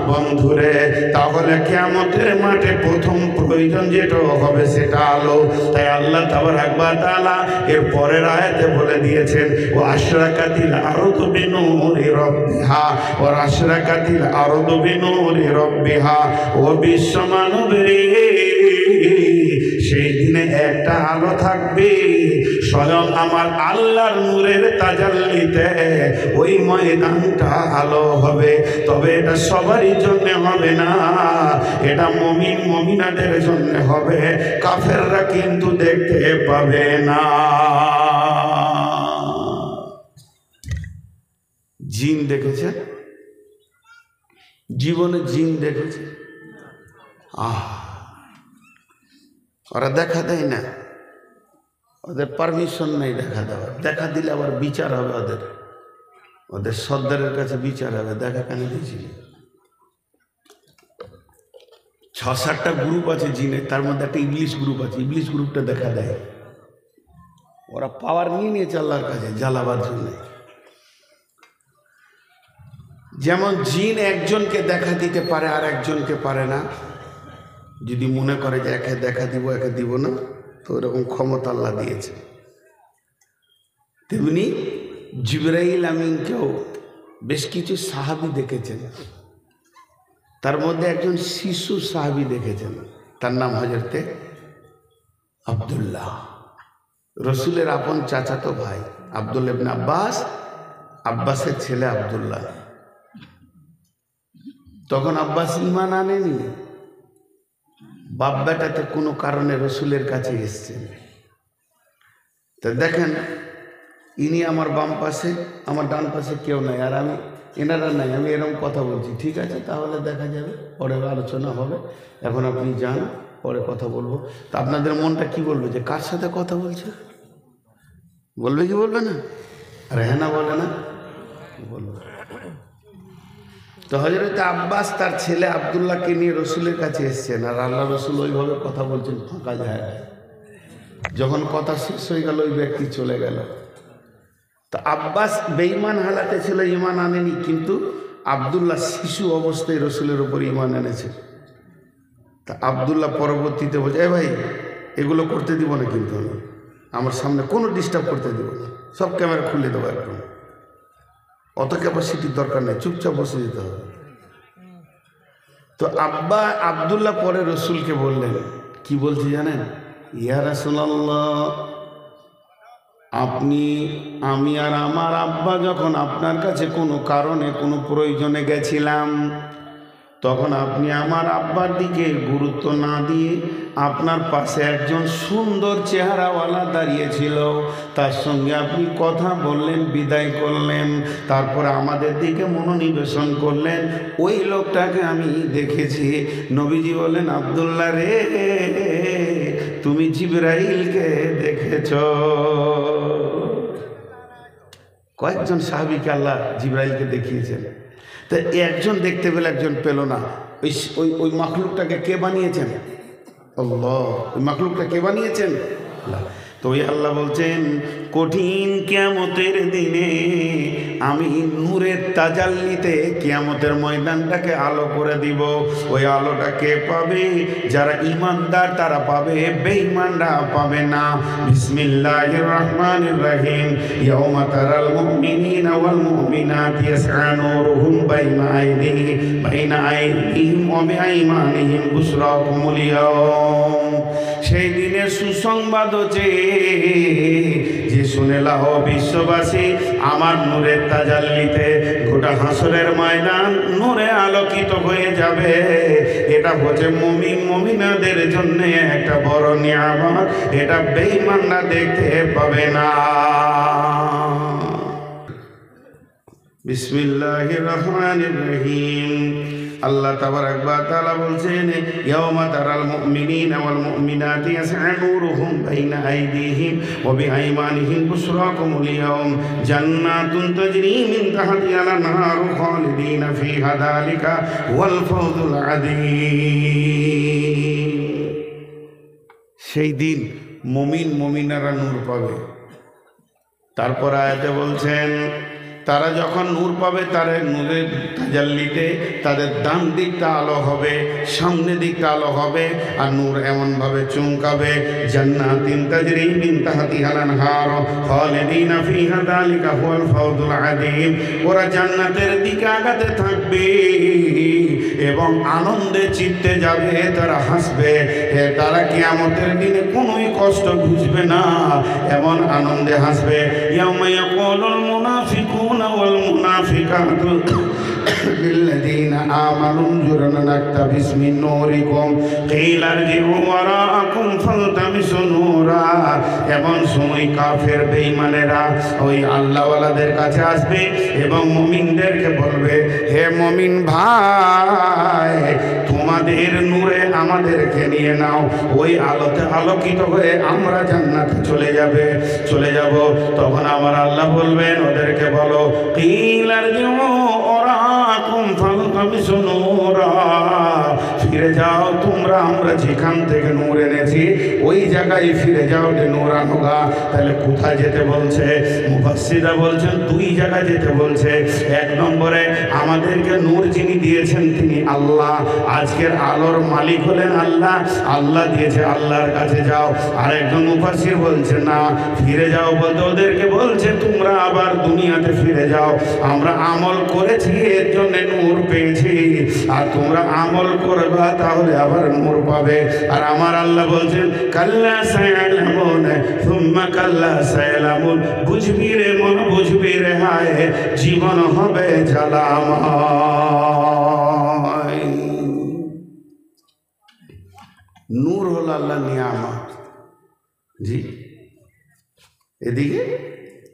বন্ধুরে, তাহলে কিয়ামতের মাঠে প্রথম প্রয়োজন যেটা হবে সেটা আলো। তাই আল্লাহ তাবারাক ওয়া তাআলা এর পরের আয়াতে বলে দিয়েছেন, ও আশরাকাতিল আরদু বিনূরি রাব্বিহা ও আশরাকাতিল আরদু বিনূরি রাব্বিহা। ও বিশ্ব মানবরে, সেই দিনে একটা আলো থাকবে, স্বয়ং আমার আল্লাহর নূরের তাজাল্লিতে ওই ময়দানটা আলো হবে। তবে এটা সবারই জন্য হবে না, এটা মুমিন মুমিনাদের জন্য হবে, কাফেররা কিন্তু দেখতে পাবে না। জিন দেখেছেন? জীবনে জিন দেখেছে? ওরা দেখা দেয় না, ওদের পারমিশন নেই দেখা দেওয়ার। দেখা দিলে আবার বিচার হবে ওদের। ওদের সর্দারের কাছে বিচার হবে, দেখা কেন দিয়েছিল। 6-7টা গ্রুপ আছে জিনের, তার মধ্যে একটা ইবলিশ গ্রুপ আছে, ইবলিশ গ্রুপটা দেখা দেয়। ওরা পাওয়ার নিয়ে নিয়েছে আল্লাহর কাছে জ্বালাবার জন্য। যেমন জিন একজনকে দেখা দিতে পারে আর একজনকে পারে না, যদি মনে করে যে একে দেখা দিব একে দিব না, তো এরকম ক্ষমতা আল্লাহ দিয়েছে। তেমনি জিবরাইল আমিনকেও বেশ কিছু সাহাবী দেখেছেন, তার মধ্যে একজন শিশু সাহাবী দেখেছেন, তার নাম হযরতে আব্দুল্লাহ, রসুলের আপন চাচাতো ভাই আব্দুল্লাহ ইবনে আব্বাস, আব্বাসের ছেলে আব্দুল্লাহ। তখন আব্বাস ঈমান আনেনি, বাপ বেটাতে কোনো কারণে রসুলের কাছে এসছেন। তা দেখেন, ইনি আমার বাম পাশে, আমার ডান পাশে কেউ নাই, আর আমি এনারা নাই, আমি এরকম কথা বলছি। ঠিক আছে, তাহলে দেখা যাবে, পরে আলোচনা হবে, এখন আপনি যান, পরে কথা বলবো। তা আপনাদের মনটা কি বলবে যে কার সাথে কথা বলছে? বলবে কি বলবে না? আর হ্যাঁ না বলে না বলবে। তো হযরত আব্বাস তার ছেলে আব্দুল্লাহকে নিয়ে রসুলের কাছে এসছেন, আর আল্লাহ রসুল ওইভাবে কথা বলছেন ফাঁকা জায়গায়। যখন কথা শেষ হয়ে গেল, ওই ব্যক্তি চলে গেল। তো আব্বাস বেঈমান হালাতে ছিল, ঈমান আনেনি, কিন্তু আব্দুল্লাহ শিশু অবস্থায় রসুলের উপর ঈমান এনেছে। তা আব্দুল্লাহ পরবর্তীতে বলছে, ভাই এগুলো করতে দিব না, কিন্তু আমি আমার সামনে কোনো ডিস্টার্ব করতে দিব না, সব ক্যামেরা খুলে দেবো একদম, অত ক্যাপাসিটির দরকার নেই, চুপচাপ বসে যেতে হবে। তো আব্দুল্লাহ পরে রসুলকে বললেন, কি বলছি জানেন? ইয়া রাসূলুল্লাহ, আমি আর আমার আব্বা যখন আপনার কাছে কোনো কারণে কোনো প্রয়োজনে গেছিলাম, তখন আপনি আমার আব্বার দিকে গুরুত্ব না দিয়ে আপনার পাশে একজন সুন্দর চেহারাওয়ালা দাঁড়িয়েছিল, তার সঙ্গে আপনি কথা বললেন, বিদায় করলেন, তারপরে আমাদের দিকে মনোনিবেশন করলেন। ওই লোকটাকে আমি দেখেছি। নবীজি বলেন, আব্দুল্লাহ রে, তুমি জিবরাইলকে দেখেছ। কয়েকজন সাহাবীকে আল্লাহ জিবরাইলকে দেখিয়েছেন। তা একজন দেখতে পেলে একজন পেল না। ওই মাখলুকটাকে কে বানিয়েছেন? আল্লাহ। ওই মাখলুকটা কে বানিয়েছেন? আল্লাহ। তো ওই আল্লাহ বলছেন, কঠিন কিয়ামতের দিনে আমি নূরের তাজাল্লিতে কিয়ামতের ময়দানটাকে আলো করে দিব। ওই আলোটা কে পাবে? যারা ঈমানদার তারা পাবে, বেঈমানরা পাবে না। বিসমিল্লাহির রহমানির রহিম। ইয়াউমা তারাল মুমিনিনা ওয়াল মুমিনাতি ইয়াসআ নূরুহুম বাইনা আইদিহিম ওয়া বিআইমানিহিম বুশরাকুমুল ইয়াওম। সেই দিনের সুসংবাদ হচ্ছে, যে শুনে লাও বিশ্ববাসী, আমার নূরের তাজাল্লিতে গোটা হাসরের ময়দান নূরে আলোকিত হয়ে যাবে। এটা হচ্ছে মুমিন মুমিনাদের জন্য একটা বড় নিয়ামত, এটা বেঈমানরা দেখতে পাবে না। বিসমিল্লাহির রহমানির রহিম। আল্লাহ তাবারাক ওয়া তাআলা বলছেন, ইয়াউমা তারাল মুমিনিনা ওয়াল মুমিনাতি ইয়াসআ নূরুহুম বাইনা আইদিহিম ওয়া বিআইমানিহিম বুশরাকুমুল ইয়াওম জান্নাতুন তাজরি মিন তাহতিহাল আনহারু খালিদিনা ফিহা যালিকা ওয়াল ফাওজুল আযীম। সেই দিন মুমিন মুমিনারা নূর পাবে। তারপর আয়াতে বলছেন, তারা যখন নূর পাবে, তারা নূরের তাজাল্লিতে তাদের ডান দিকটা আলো হবে, সামনে দিকটা আলো হবে, আর নূর এমনভাবে চমকাবে, জান্নাতিন তাজরি মিন তাহতিহাল আনহার খালিদিনা ফিহা যালিকা হুয়াল ফাওজুল আযীম। ওরা জান্নাতের দিকে আগাতে থাকবে এবং আনন্দে চিত্তে যাবে, তারা হাসবে। তারা কিয়ামতের দিনে কোনোই কষ্ট বুঝবে না, এমন আনন্দে হাসবে। ইয়াউমা ইয়াকুলুল মুনাফিকুনা ওয়াল মুনাফিকাতু লিল্লাযীনা আমানু উনজুরনা নাকতাবিস মিন নূরিকুম কিলা ইরজিউ ওয়ারাআকুম ফালতামিসু নূরা। এমন সময় কাফের বেঈমানেরা ওই আল্লাহওয়ালাদের কাছে আসবে এবং মুমিনদেরকে বলবে, হে মুমিন ভাই, তোমার তোমাদের নূরে আমাদেরকে নিয়ে নাও, ওই আলোতে আলোকিত হয়ে আমরা জান্নাতে চলে যাব। তখন আমার আল্লাহ বলবেন ওদেরকে বলো, কিলার ওরাকুম ফালতামিসু নূরা, ফিরে যাও তোমরা, আমরা যেখান থেকে নূর এনেছি ওই জায়গায় ফিরে যাও, যে নূর আনোগা। তাহলে কোথায় যেতে বলছে? মুফাসসিররা বলছেন দুই জায়গায় যেতে বলছে। এক নম্বরে আমাদেরকে নূর যিনি দিয়েছেন তিনি আল্লাহ, আজকের আলোর মালিক হলেন আল্লাহ, আল্লাহ দিয়েছে, আল্লাহর কাছে যাও। আর একজন মুফাসসির বলছে না, ফিরে যাও বলতে ওদেরকে বলছে তোমরা আবার দুনিয়াতে ফিরে যাও, আমরা আমল করেছি এর জন্য নূর পেয়েছি, আর তোমরা আমল করবা তাহলে আবার নূর পাবে। আর আমার আল্লাহ বলছেন কাল্লা সায়ালামুন সুম্মা কাল্লা সায়ালামুন, বুঝবি রে মন বুঝবি রে হায়, জীবন হবে জ্বালাময়। নূর হলো আল্লাহ নিয়ামত। জি, এদিকে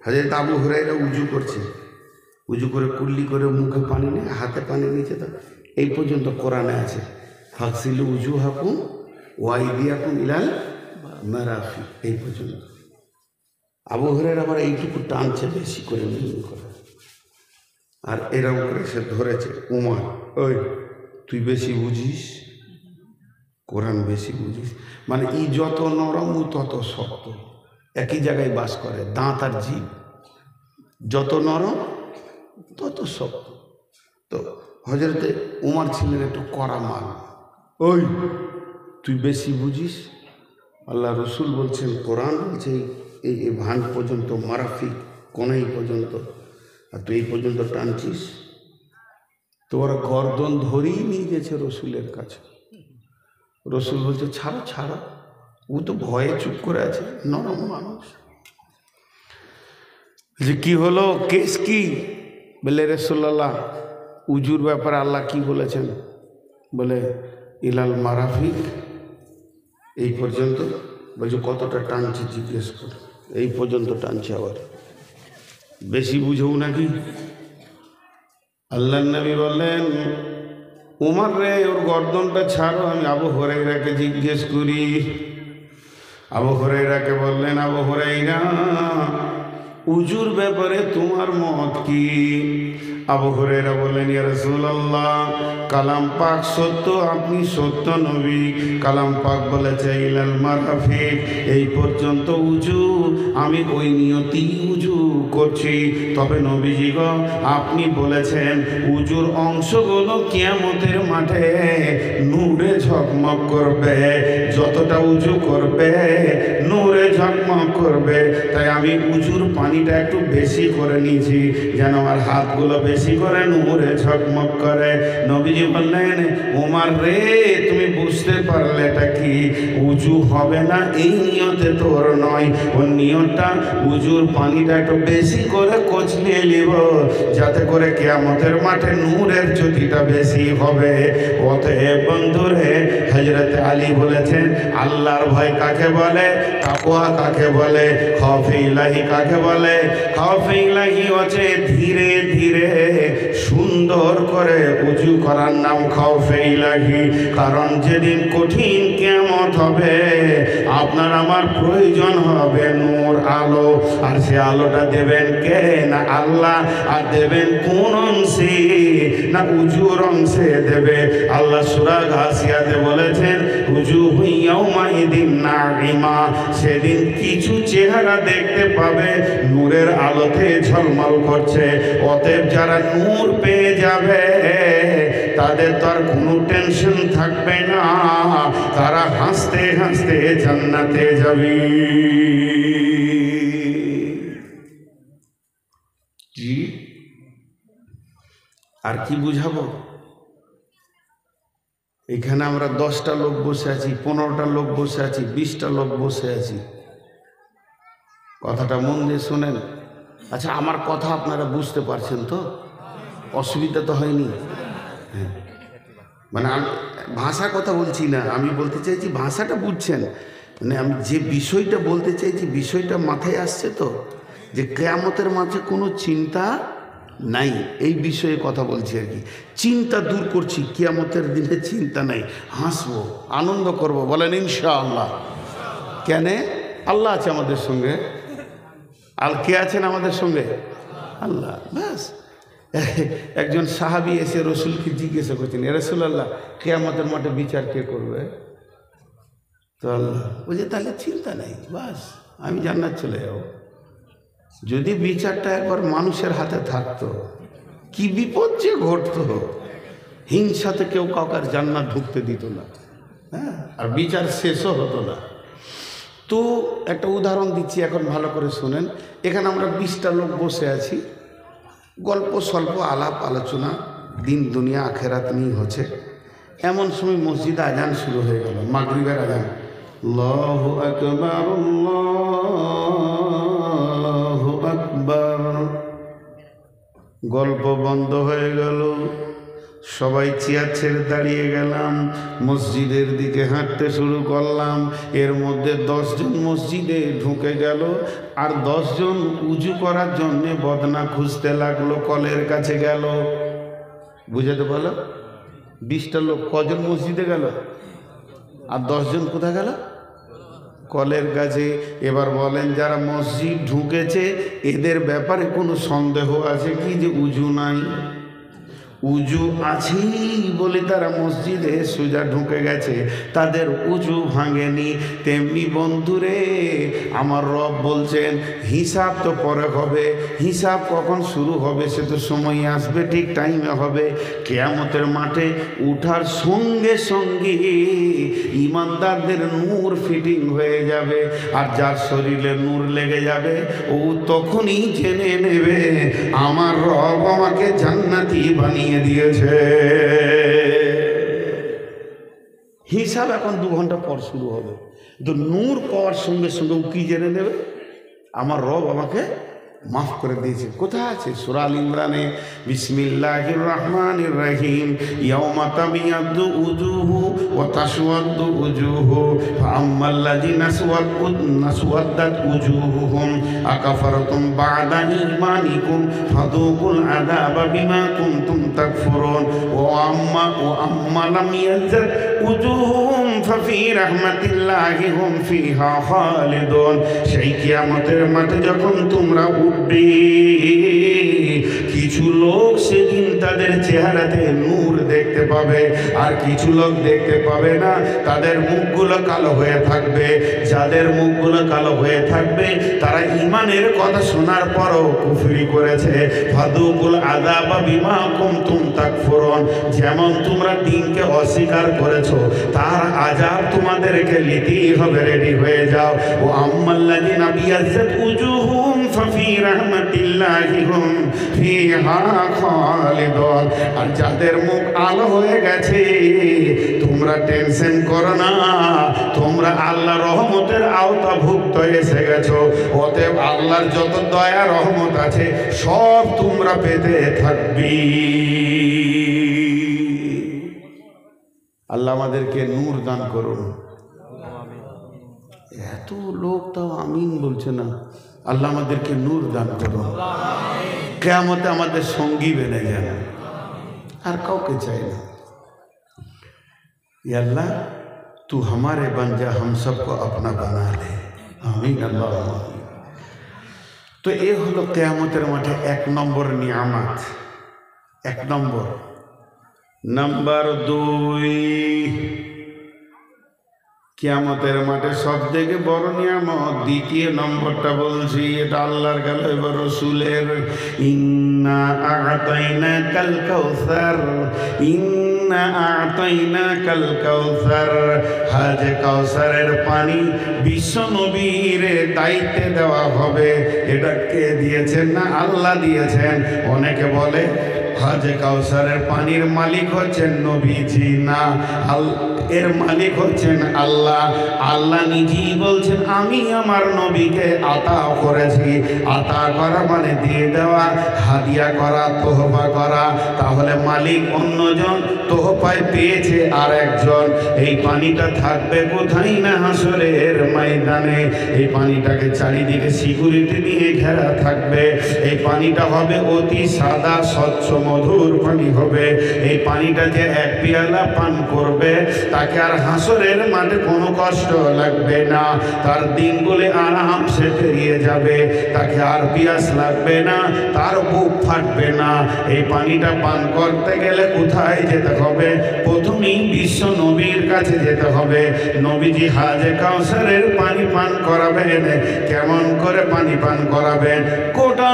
হযরত আবু হুরায়রা উজু করছে, উজু করে কুল্লি করে মুখে পানি নেই, হাতে পানি নিচে, তো এই পর্যন্ত কোরআনে আছে ফাগসিলু উজুহাকুম ওয়া আইদিয়াকুম ইলাল মারাফি, এই পর্যন্ত। আবু হুরায়রা আবার এইটুকু টানছে বেশি করে মিল করে, আর এরকম করে সে ধরেছে, উমর ওই তুই বেশি বুঝিস, কোরআন বেশি বুঝিস, মানে ই যত নরম ও তত শক্ত, একই জায়গায় বাস করে, দাঁত আর জিভ যত নরম তত শক্ত। তো হযরতে উমর ছিলেন একটু কড়া মাল, ওই তুই বেশি বুঝিস। আল্লাহ রসুল বলছেন, কোরআন বলছে এই ভান পর্যন্ত, মারাফি কোনাই পর্যন্ত, আর তুই এই পর্যন্ত টানছিস। তোর গর্দন ধরেই নিয়ে গেছে রসুলের কাছে। রসুল বলছে ছাড়ো ছাড়ো, ও তো ভয়ে চুপ করে আছে, নরম মানুষ। যে কি হলো, কেস কি? বলে রাসূলুল্লাহ উজুর ব্যাপারে আল্লাহ কি বলেছেন? বলে ইলাল মারাফিক, এই পর্যন্ত। বলছে কতটা টানছে জিজ্ঞেস করে, এই পর্যন্ত টানছে, আবার বেশি বুঝেও নাকি। আল্লাহর নবী বললেন, উমর রে ওর গর্দনটা ছাড়ো, আমি আবু হুরায়রাকে জিজ্ঞেস করি। আবু হুরায়রাকে বললেন, আবু হুরায়রা উজুর ব্যাপারে তোমার মত কি? আবু হুরায়রা বললেন, ইয়া রাসূলুল্লাহ, কালাম পাক সত্য, আপনি সত্য নবী। কালাম পাক বলেছে ইলাল মারাফিক, এই পর্যন্ত উজু, আমি ওই নিয়তি উজু করছি। তবে নবীজি গো, আপনি বলেছেন উজুর অংশগুলো কিয়ামতের মাঠে নূরে ঝকমক করবে, যতটা উজু করবে নূরে ঝকমক করবে। তাই আমি উজুর পানিটা একটু বেশি করে নিয়েছি, যেন আমার হাতগুলো বেশি করে নূরে ঝকমক করে। নবীজি বললেন, ওমর রে তুমি বুঝতে পারলে এটা কি? উজু হবে না এই নিয়তে তোর নয়, ওর নিয়তটা উজুর পানিটা একটু বেশি করে কচলিয়ে নিব, যাতে করে কিয়ামতের মাঠে নূরের জ্যোতিটা বেশি হবে। অতএব বন্ধুরে, হযরত আলী বলেছেন, আল্লাহর ভয় কাকে বলে, তাকওয়া কাকে বলে, খৌফে ইলাহি কাকে বলে? খৌফে ইলাহি হচ্ছে ধীরে ধীরে সুন্দর করে উজু করার নাম খৌফে ইলাহি। কারণ যেদিন কঠিন কিয়ামত হবে, আপনার আমার প্রয়োজন হবে নূর, আলো। আর সে আলোটা দেবেন কে? না আল্লাহ। আর দেবেন কোন অংশে? না উজুর অংশে দেবে। আল্লাহ সূরা গাসিয়াতে বলেছেন, উজুহু ইয়াউমাইদিন নাঈমা, সেদিন কিছু চেহারা দেখতে পাবে নূরের আলোতে ঝলমল করছে। অতএব যারা নূর পেয়ে যাবে তাদের তো আর কোনো টেনশন থাকবে না, তারা হাসতে হাসতে জান্নাতে যাবে। জি, আর কি বুঝাবো? এখানে আমরা 10টা লোক বসে আছি, 15টা লোক বসে আছি, 20টা লোক বসে আছি। কথাটা মন দিয়ে শোনেন। আচ্ছা, আমার কথা আপনারা বুঝতে পারছেন তো? অসুবিধা তো হয়নি? হ্যাঁ, মানে আমি ভাষা কথা বলছি না, আমি বলতে চাইছি ভাষাটা বুঝছেন। মানে আমি যে বিষয়টা বলতে চাইছি, বিষয়টা মাথায় আসছে তো, যে কিয়ামতের মাঝে কোনো চিন্তা নাই। এই বিষয়ে কথা বলছি আর কি, চিন্তা দূর করছি, কিয়ামতের দিনে চিন্তা নাই, হাসবো, আনন্দ করব, বলেন ইনশাআল্লাহ। কেন? আল্লাহ আছে আমাদের সঙ্গে। আর কে আছেন আমাদের সঙ্গে? আল্লাহ। ব্যাস। একজন সাহাবী এসে রসুলকে জিজ্ঞাসা করছেন, এ রাসূলুল্লাহ, কিয়ামতের মাঠে বিচার কে করবে? তো আল্লাহ বলছে, তাহলে চিন্তা নাই, বাস আমি জান্নাত চলে যাব। যদি বিচারটা একবার মানুষের হাতে থাকতো, কি বিপদ যে ঘটতো। হিংসাতে কেউ কাউকে জান্নাত ঢুকতে দিত না, হ্যাঁ, আর বিচার শেষও হতো না। তো একটা উদাহরণ দিচ্ছি, এখন ভালো করে শোনেন। এখানে আমরা 20টা লোক বসে আছি, গল্প স্বল্প আলাপ আলোচনা দিন দুনিয়া আখেরাত নিয়ে হচ্ছে। এমন সময় মসজিদে আজান শুরু হয়ে গেল, মাগরিবের আজান। আল্লাহু আকবার, আল্লাহু আকবার। গল্প বন্ধ হয়ে গেল, সবাই চেয়ার ছেড়ে দাঁড়িয়ে গেলাম, মসজিদের দিকে হাঁটতে শুরু করলাম। এর মধ্যে 10 জন মসজিদে ঢুকে গেল, আর 10 জন উজু করার জন্যে বদনা খুঁজতে লাগলো, কলের কাছে গেল। বুঝাতে বলো, 20টা লোক কজন মসজিদে গেল, আর 10 জন কোথায় গেল? কলের কাছে। এবার বলেন, যারা মসজিদ ঢুকেছে এদের ব্যাপারে কোনো সন্দেহ আছে কি যে উজু নাই? উজু আছেই বলে তারা মসজিদে সোজা ঢুকে গেছে, তাদের উজু ভাঙেনি। তেমনি বন্ধুরে, আমার রব বলছেন হিসাব তো পরে হবে, হিসাব কখন শুরু হবে সে তো সময় আসবে, ঠিক টাইমে হবে। কিয়ামতের মাঠে উঠার সঙ্গে সঙ্গে ইমানদারদের নূর ফিটিং হয়ে যাবে, আর যার শরীরে নূর লেগে যাবে ও তখনই জেনে নেবে আমার রব আমাকে জান্নাতি বানিয়ে দিয়েছে। হিসাব এখন 2 ঘন্টা পর শুরু হবে, তো নূর পাওয়ার সঙ্গে সঙ্গে কি জেনে নেবে? আমার রব আমাকে মাফ করে দিয়েছে। কোথায় আছে? সূরা আল ইমরানে বিসমিল্লাহির রহমানির রহিম, ইয়াউমা তাবিয়াদ্দু উজুহু ওয়া তাসওয়াদ্দু উজুহু ফাআম্মাল্লাযিনা সুওয়াদ্দাত উজুহুহুম আকাফারতুম বা'দা ঈমানিকুম ফাদুকুল আযাবা বিমা কুনতুম তাকফুরুন ওয়া আম্মা লাম ইয়াযাদ উজুহুম ফাফি রাহমাতিল্লাহি হুম ফিহা খালিদুন। সেই কিয়ামতের মাঠে যখন তোমরা কিছু লোক সেদিন তাদের চেহারাতে নূর দেখতে পাবে, আর কিছু লোক দেখতে পাবে না, তাদের মুখগুলো কালো হয়ে থাকবে। যাদের মুখগুলো কালো হয়ে থাকবে তারা ঈমানের কথা শোনার পরও কুফরি করেছে। ফাদুকুল আযাবা বিমা কুনতুম তাকফুরুন, যেমন তোমরা দিনকে অস্বীকার করেছো তার আযাব তোমাদেরকে নিতেই হবে, রেডি হয়ে যাও। ও আম্মাল্লাযিনা বিয়াজ্জাত উজুহুম ফাফি রাহমাতিল্লাহি হুম ফিহা খালিদুন, আর যাদের মুখ আলো হয়ে গেছে তোমরা টেনশন করো না, তোমরা আল্লাহর রহমতের আওতাভুক্ত এসে গেছো। অতএব আল্লাহর যত দয়া রহমত আছে সব তোমরা পেতে থাকবি। আল্লাহ আমাদেরকে নূর দান করুন। এত লোক তাও আমিন বলছে না। আল্লাহ আমাদেরকে নূর দান করুন, কিয়ামতে আমাদের সঙ্গী বেনে যান, আর কাউকে চাই না। या अल्लाह तू हमारे बन जा, हम सबको अपना बना ले, आमीन अल्लाह। तो ये हलो कियामतेर माठे 1 नम्बर नियामत। 1 नम्बर। नम्बर 2, কিয়ামতের মাঠে সবথেকে বড় নিয়ামত দ্বিতীয় নম্বরটা বলছি, এটা আল্লাহর গেল, এবার রাসূলের। ইন্না আ'তাইনাকাল কাউসার, ইন্না আ'তাইনাকাল কাউসার। হাজ কাউসারের পানি বিশ্ব নবীর দায়িত্বে দেওয়া হবে। এটা কে দিয়েছেন? না আল্লাহ দিয়েছেন। অনেকে বলে হাজে কাউসারের পানির মালিক হচ্ছেন নবীজি না, এর মালিক হচ্ছেন আল্লাহ। আল্লাহ নিজেই বলছেন আমি আমার নবীকে আতা করেছি। আতা করা মানে দিয়ে দেওয়া, হাদিয়া করা, তোহফা করা। তাহলে মালিক অন্যজন, তোহফায় পেয়েছে আর একজন। এই পানিটা থাকবে কোথায় না হাসরের ময়দানে। এই পানিটাকে চারিদিকে সিকিউরিটি দিয়ে ঘেরা থাকবে। এই পানিটা হবে অতি সাদা স্বচ্ছ মধুর পানি হবে। এই পানিটা যে এক পেয়ালা পান করবে তাকে আর হাসরের মাঠে কোনো কষ্ট লাগবে না, তার দিনগুলি আরামসে পেরিয়ে যাবে, তাকে আর পিয়াস লাগবে না, তার বুক ফাটবে না। এই পানিটা পান করতে গেলে কোথায় যেতে হবে? প্রথমেই বিশ্ব নবীর কাছে যেতে হবে। নবীজি হাজে কাউসারের পানি পান করাবেন। কেমন করে পানি পান করাবেন? গোটা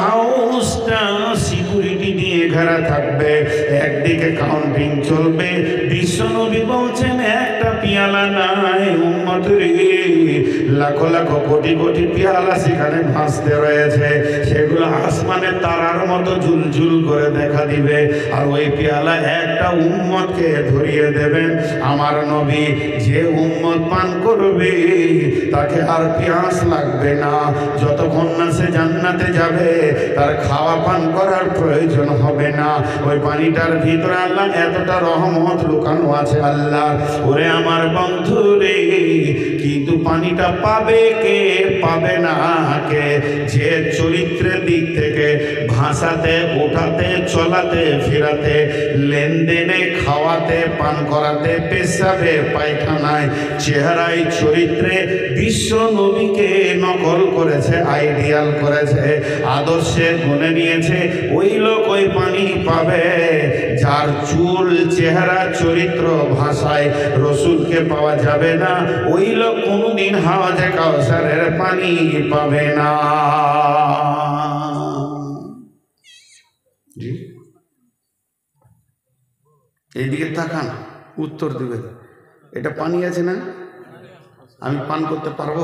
হাউসটা সিকিউরিটি দিয়ে ঘেরা থাকবে, একদিকে কাউন্টিং চলবে। বিশ্ব নবী বলছেন একটা পেয়ালা নাই উম্মতের, লাখো লাখো কোটি কোটি পেয়ালা সেখানে ভাসতে রয়েছে। সেগুলো আসমানের তারার মতো ঝুলঝুল করে দেখা দিবে। আর ওই পেয়ালা একটা উম্মতকে ধরিয়ে দেবেন আমার নবী। যে উম্মত পান করবে তাকে আর পিয়াস লাগবে না। যতক্ষণ না সে জান্নাতে যাবে তার খাওয়া পান করার প্রয়োজন হবে না। ওই পানিটার ভিতরে আল্লাহ এতটা রহমত লুকানো আছে আল্লাহ। ওরে আমার বন্ধু রে, কিন্তু পানিটা পাবে কে? পাবে না কে? যে চরিত্রের দিক থেকে ভাষাতে, ওঠাতে, চলাতে, ফেরাতে, লেনদেনে, খাওয়াতে, পান করাতে, পেশাবে, পায়খানায়, চেহারায়, চরিত্রে বিশ্ব নবীকে নকল করেছে, আইডিয়াল করেছে, আদর্শে গুনে নিয়েছে, ওই লোক ওই পানি পাবে। যার চুল, চেহারা, চরিত্র, ভাষায় রসুলকে পাওয়া যাবে না, ওই লোক কোনোদিন হাওজে কাউসারের পানি পাবে না। জি, এইদিকে তাকান, উত্তর দিবে। এটা পানি আছে না? আমি পান করতে পারবো?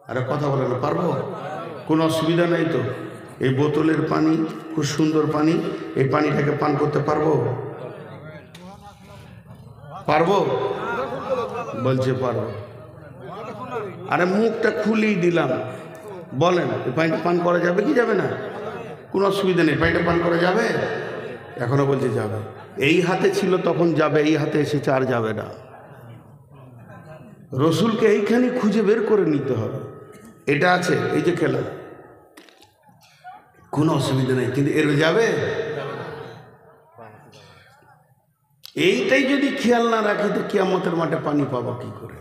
আরে কথা বলে না, পারবো? কোনো অসুবিধা নেই তো? এই বোতলের পানি খুব সুন্দর পানি, এই পানিটাকে পান করতে পারবো? পারবো? বলছে পারবো। আরে মুখটা খুলেই দিলাম, বলেন এই পানিটা পান করা যাবে কি যাবে না? কোনো অসুবিধা নেই, পানিটা পান করা যাবে? এখনো বলছে যাবে। এই হাতে ছিল তখন যাবে, এই হাতে এসেছে আর যাবে না। রসুলকে এইখানে খুঁজে বের করে নিতে হবে। এটা আছে, এই যে খেলা, কোনো অসুবিধা নেই, কিন্তু এর যাবে? এইটাই যদি খেয়াল না রাখি তো কিয়ামতের মাঠে পানি পাবো কি করে?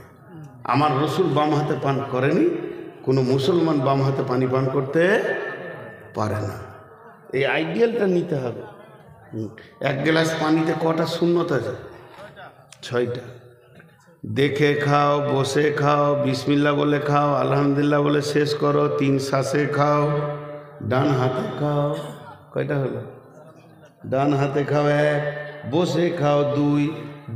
আমার রসুল বাম হাতে পান করেনি, কোনো মুসলমান বাম হাতে পানি পান করতে পারে না। এই আইডিয়ালটা নিতে হবে। এক গ্লাস পানিতে কটা সুন্নত আছে? 6টা। দেখে খাও, বসে খাও, বিসমিল্লাহ বলে খাও, আলহামদুলিল্লাহ বলে শেষ করো, 3 শ্বাসে খাও, ডান হাতে খাও। কয়টা হলো? ডান হাতে খাও 1, বসে খাও 2,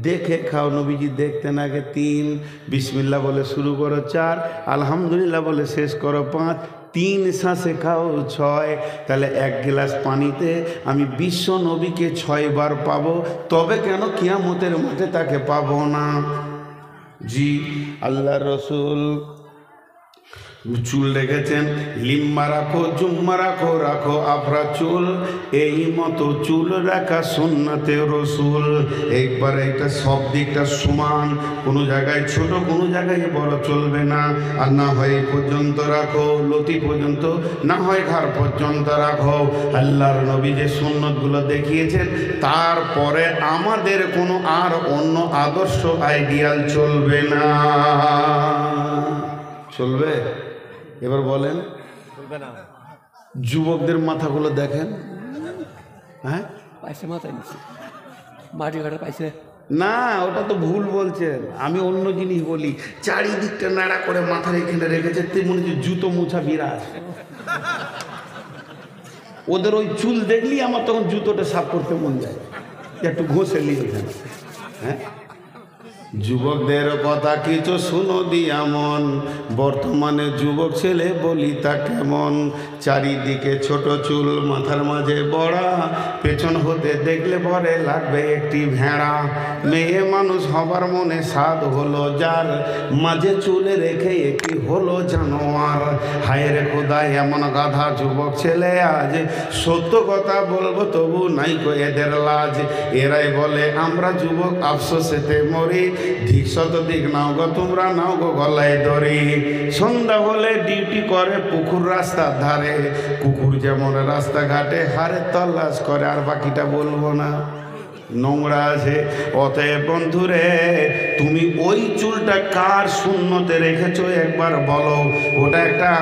দেখে খাও, নবীজি দেখতেন আগে 3, বিসমিল্লাহ বলে শুরু করো 4, আলহামদুলিল্লাহ বলে শেষ করো 5, 3 শ্বাসে খাও 6। তাহলে 1 গ্লাস পানিতে আমি বিশ্ব নবীকে 6 বার পাবো। তবে কেন কিয়ামতের মাঠে তাকে পাবো না? জি, আল্লাহ রসুল চুল রেখেছেন, লিম্মা রাখো, জুম্মা রাখো, রাখো আফরা চুল। এই মতো চুল রাখা সুন্নাতে রসুল। একবার এটা সব দিকটা সমান, কোনো জায়গায় ছোট, কোনো জায়গায় বড় চলবে না। আর না হয় এই পর্যন্ত রাখো, লতি পর্যন্ত, না হয় ঘাড় পর্যন্ত রাখো। আল্লাহর নবী যে সুন্নতগুলো দেখিয়েছেন, তারপরে আমাদের কোনো আর অন্য আদর্শ আইডিয়াল চলবে না। চলবে? এবার বলেন, যুবকদের মাথাগুলো দেখেন। হ্যাঁ, পাইছে মাথায় নিচ্ছে, মাটি ঘাটে পাইছে না, ওটা তো ভুল বলছেন। আমি অন্য জিনিস বলি। চারিদিকটা নাড়া করে মাথার এখানে রেখেছে, মনে হচ্ছে জুতো মুছা বিরাজ। ওদের ওই চুল দেখলি আমার তখন জুতোটা সাফ করতে মন যায়, একটু ঘষে নিয়ে এখানে। হ্যাঁ, যুবকদের কথা কিছু শুনো দিয়া মন, বর্তমানে যুবক ছেলে বলি তা কেমন। চারিদিকে ছোট চুল, মাথার মাঝে বড়া, পেছন হতে দেখলে পরে লাগবে একটি ভেড়া। মেয়ে মানুষ হবার মনে স্বাদ হলো যার, মাঝে চুলে রেখে একটি হলো জানোয়ার। হায় রে খোদা এমন গাধা যুবক ছেলে আজ, সত্য কথা বলবো তবু নাই কো এদের লাজ। এরাই বলে আমরা যুবক আফসোসেতে মরি, ঠিক শত দিক নাও গো তোমরা, নাও গো গলায় দড়ি। সন্ধ্যা হলে ডিউটি করে পুকুর রাস্তার ধারে, কুকুর যেমন রাস্তাঘাটে হারে তল্লাশ করে। আর বাকিটা বলবো না, নোংরা আছে। অতএব বন্ধুরে, তুমি ওই চুলটা কার সুন্নতে রেখেছো একবার বলো। ওটা একটা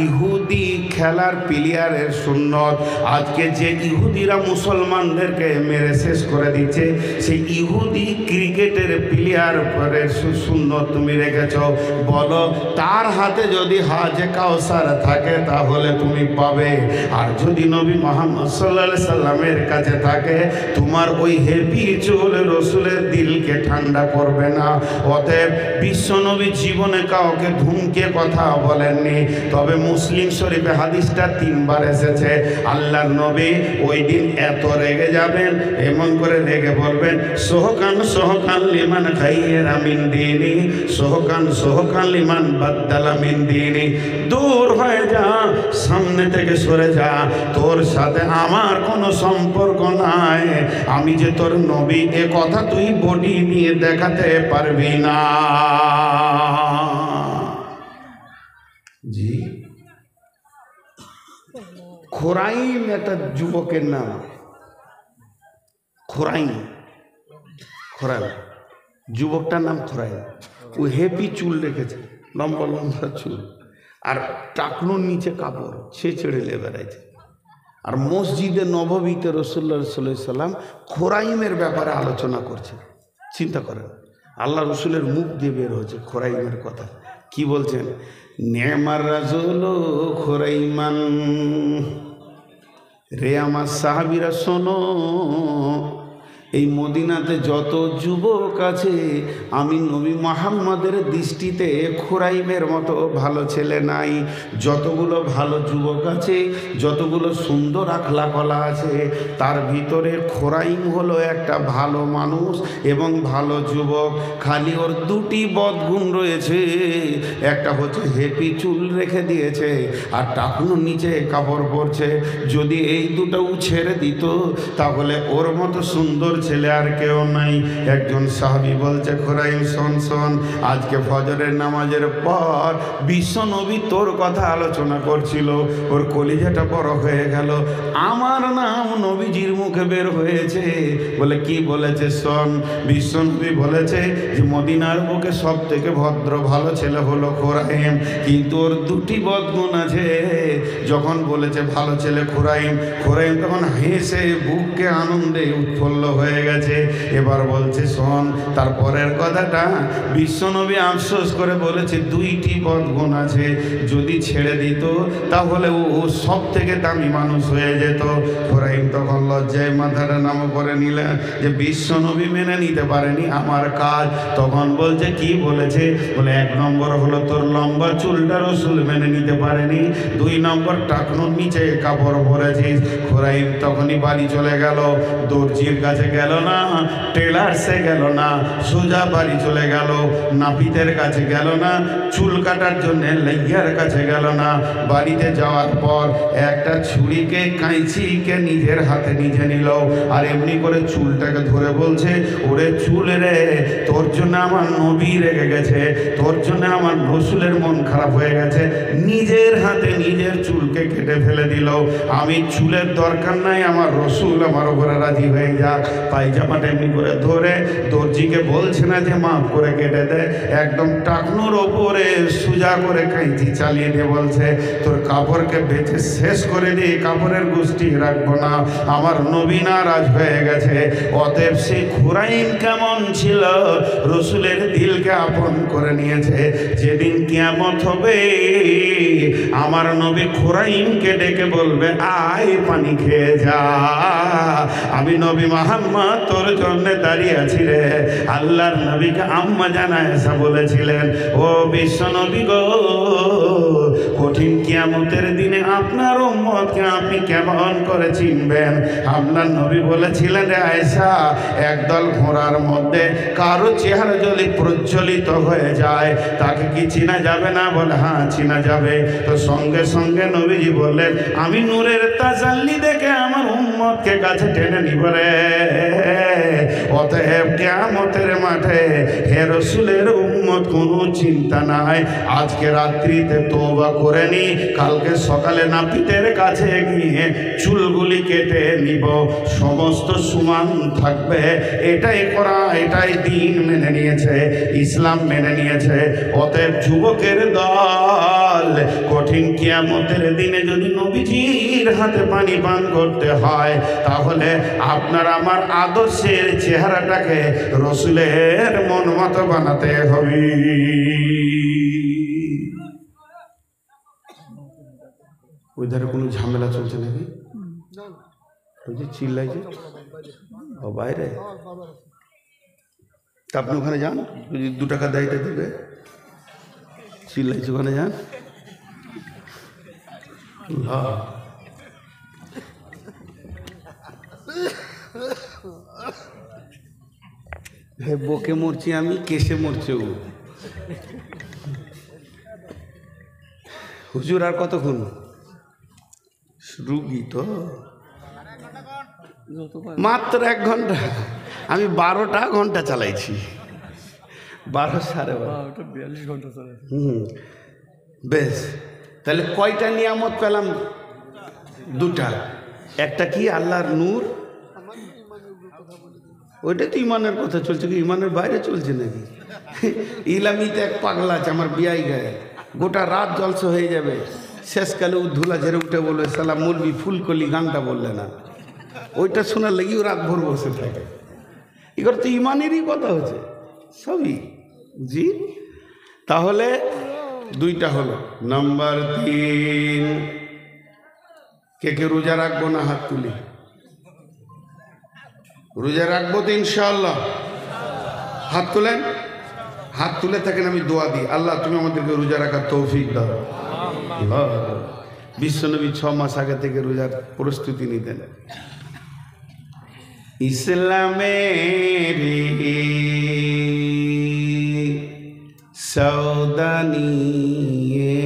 ইহুদি খেলার প্লেয়ারের সুন্নত। আজকে যে ইহুদিরা মুসলমানদেরকে মেরে শেষ করে দিচ্ছে, সেই ইহুদি ক্রিকেটের প্লেয়ারের সুন্নত তুমি রেখেছো। বলো, তার হাতে যদি হাজে কাউসার থাকে তাহলে তুমি পাবে। আর যদি নবী মুহাম্মদ সাল্লাল্লাহু আলাইহি সাল্লামের কাছে থাকে, তোমার ওই হেভি চুল রসুলের দিলকে ঠান্ডা করবে না। অতএব বিশ্বনবী জীবনে কাউকে ধুমকে কথা বলেননি। তবে মুসলিম শরীফে হাদিসটা 3 বার এসেছে। আল্লাহর নবী ওই দিন এত রেগে যাবেন, এমন করে রেগে বলবেন, সোহকান সোহকান লিমান খাইয়েরা মিন দিনি, সোহকান সোহকান লিমান বাদ্দালা মিন দিনি। দূর হয়ে যা, সামনে থেকে সরে যা, তোর সাথে আমার কোনো সম্পর্ক নাই। আমি যে তোর নবী, এ কথা তুই বডি নিয়ে দেখাতে পারবি না। জি, খোরাইম একটা যুবকের নাম, খোরাইম। খোরাইম যুবকটার নাম খোরাইম। ও হেভি চুল রেখেছে, লম্বা লম্বা চুল, আর টাকনুর নিচে কাপড় সে ছেড়ে বেড়াইছে। আর মসজিদে নববীতে রাসূলুল্লাহ সাল্লাল্লাহু আলাইহি সাল্লাম খোরাইমের ব্যাপারে আলোচনা করছে। চিন্তা করেন, আল্লাহ রসুলের মুখ দিয়ে বের হচ্ছে খোরাইমের কথা। কি বলছেন? নেমার রাজুল খোরাইমান, রে আমার সাহাবীরা শোনো, এই মদিনাতে যত যুবক আছে, আমি নবী মুহাম্মদের দৃষ্টিতে খোরাইমের মতো ভালো ছেলে নাই। যতগুলো ভালো যুবক আছে, যতগুলো সুন্দর আখলাকলা আছে, তার ভিতরে খোরাইম হলো একটা ভালো মানুষ এবং ভালো যুবক। খালি ওর 2টি বদগুণ রয়েছে। একটা হচ্ছে হেপি চুল রেখে দিয়েছে, আর টাকুনোর নিচে কাপড় পরছে। যদি এই দুটো ছেড়ে দিত, তাহলে ওর মতো সুন্দর ছেলে আর কেউ নাই। একজন সাহাবী বলছে, খোরাইম শোন শোন, আজকে ফজরের নামাজের পর বিশ্বনবী তোর কথা আলোচনা করছিল, ওর কলিজাটা বড় হয়ে গেল। আমার নাম নবীজির মুখে বের হয়েছে। বলে কি বলেছে? শোন, বিশ্বনবী বলেছে যে মদিনার বুকে সব থেকে ভদ্র ভালো ছেলে হলো খোরাইম, কিন্তু ওর 2টি বদগুণ আছে। যখন বলেছে ভালো ছেলে খোরাইম, খোরাইম তখন হেসে বুককে আনন্দে উৎফুল্ল হয়ে গেছে। এবার বলছে শোন, তারপরের কথাটা বিশ্বনবী আফসোস করে বলেছে 2টি বদগুণ আছে, যদি ছেড়ে দিত তাহলে ও সব থেকে দামি মানুষ হয়ে যেত। খোরাইম তখন লজ্জায় মাথাটা নাম করে নিলেন যে বিশ্বনবী মেনে নিতে পারেনি আমার কাজ। তখন বলছে কি বলেছে? বলে 1 নম্বর হলো তোর লম্বা চুলটা রসুল মেনে নিতে পারেনি, 2 নম্বর টাকনুর নিচে কাপড় পরেছিস। খোরাইম তখনই বাড়ি চলে গেল। দর্জির কাছে গেল না, টেলার্সে গেল না, সোজা বাড়ি চলে গেল। নাপিতের কাছে গেল না, চুল কাটার জন্য লাইয়ার কাছে গেল না। বাড়িতে যাওয়ার পর একটা ছুরিকে কাঁচিকে নিজের হাতে নিজে নিল, আর এমনি করে চুলটাকে ধরে বলছে, ওরে চুল রে, তোর জন্য আমার নবী রেগে গেছে, তোর জন্য আমার রসুলের মন খারাপ হয়ে গেছে। নিজের হাতে নিজের চুলকে কেটে ফেলে দিল। আমি চুলের দরকার নাই, আমার রসুল আমার উপরে রাজি হয়ে যাক। পায়জামাটা এমনি করে ধরে দর্জিকে বলছে না যে মাফ করে কেটে দে, একদম টাকনুর ওপরে সোজা করে কাঁচি চালিয়ে দিয়ে বলছে, তোর কাপড়কে বেঁচে শেষ করে দিয়ে কাপড়ের গোষ্ঠী রাখবো না, আমার নবী নারাজ হয়ে গেছে। অতএব সেই খোরাইম কেমন ছিল? রসুলের দিলকে আপন করে নিয়েছে। যেদিন কিয়ামত হবে, আমার নবী খোরাইমকে ডেকে বলবে, আয় পানি খেয়ে যা। আমি নবী মুহাম্মদ মা তোর জন্য দাঁড়িয়ে আছি রে। আল্লাহর নবীকে আম্মা জান আয়েশা বলেছিলেন, ও বিশ্ব নবী গো, কঠিন কিয়ামতের দিনে আপনার উম্মতকে আপনি কেমন করে চিনবেন? আপনার নবী বলেছিলেন, রে আয়েশা, একদল ঘোড়ার মধ্যে কারো চেহারা যদি প্রজ্বলিত হয়ে যায় তাকে কি চিনা যাবে না? বলে হ্যাঁ চিনা যাবে। তো সঙ্গে সঙ্গে নবীজি বললেন, আমি নূরের তাজাল্লি দেখে আমার উম্মতকে কাছে টেনে নিব রে। অতএব কিয়ামতের মাঠে হে রাসূলের উম্মত কোনো চিন্তা নাই, আজকে রাত্রিতে তওবা করে নি, কালকে সকালে নাপিতের কাছে গিয়ে চুলগুলি কেটে নিব, সমস্ত সমান থাকবে। এটাই করা, এটাই দিন মেনে নিয়েছে, ইসলাম মেনে নিয়েছে। অতএব যুবকের দল, কঠিন কিয়ামতের দিনে যদি নবীজির হাতে পানি পান করতে হয় তাহলে আপনার আমার আদর্শের চেহারাটাকে রসুলের মন মতো বানাতে হবে। ওই ধারে কোনো ঝামেলা চলছে নাকি? ওই যে চিল্লাইছে ও বাইরে, তা আপনি ওখানে যান, যদি 2 টাকা দেয় তা দেবে। চিল্লাইছে ওখানে যান। হে বকে মরছি আমি, কেসে মরছে ও। হুজুর আর কতক্ষণ? রুগী তো মাত্র 1 ঘন্টা, আমি 12টা ঘন্টা চালাইছি, 12 সাড়ে 12, 42 ঘন্টা চালাইছি। বেশ, তাহলে কয়টা নিয়ামত পেলাম? 2টা। একটা কি? আল্লাহর নূর, ওইটা তো ইমানের কথা চলছে, কি ইমানের বাইরে চলছে নাকি? ইলামিতে এক পাগলা আছে আমার বিয়াই গায়ে, গোটা রাত জলসা হয়ে যাবে, শেষকালে ও ধুলা ঝেড়ে উঠে বলবে, সালাম মৌলবি ফুলকলি গানটা বললে না। ওইটা শোনার লেগেও রাত ভোর বসে থাকে। এগুলো তো ইমানেরই কথা হচ্ছে সবই। জি, তাহলে 2টা হলো। নাম্বার 3, কে কে রোজা রাখবো না? হাত তুলি। রোজা রাখবো তো ইনশাআল্লাহ? হাত তুলেন, হাত তুলে থাকেন, আমি দোয়া দিই, আল্লাহ তুমি আমাদেরকে রোজা রাখার তৌফিক দাও। বিশ্বনবী 6 মাস আগে থেকে রোজার প্রস্তুতি নিতেন। ইসলামের সওদা নিয়ে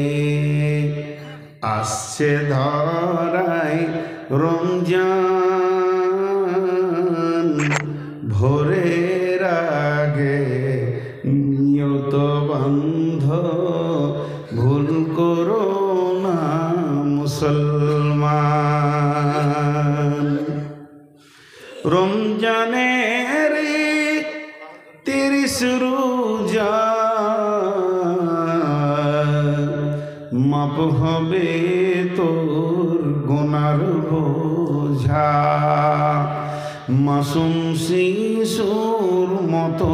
আসছে ধরায় রমজান, ভোরের আগে নিয়ত বন্ধ ভুল করো না মুসলমান। রমজানের 30 রোজা মাপ হবে তোর গুনার বোঝা, মাসুম শিশুর মতো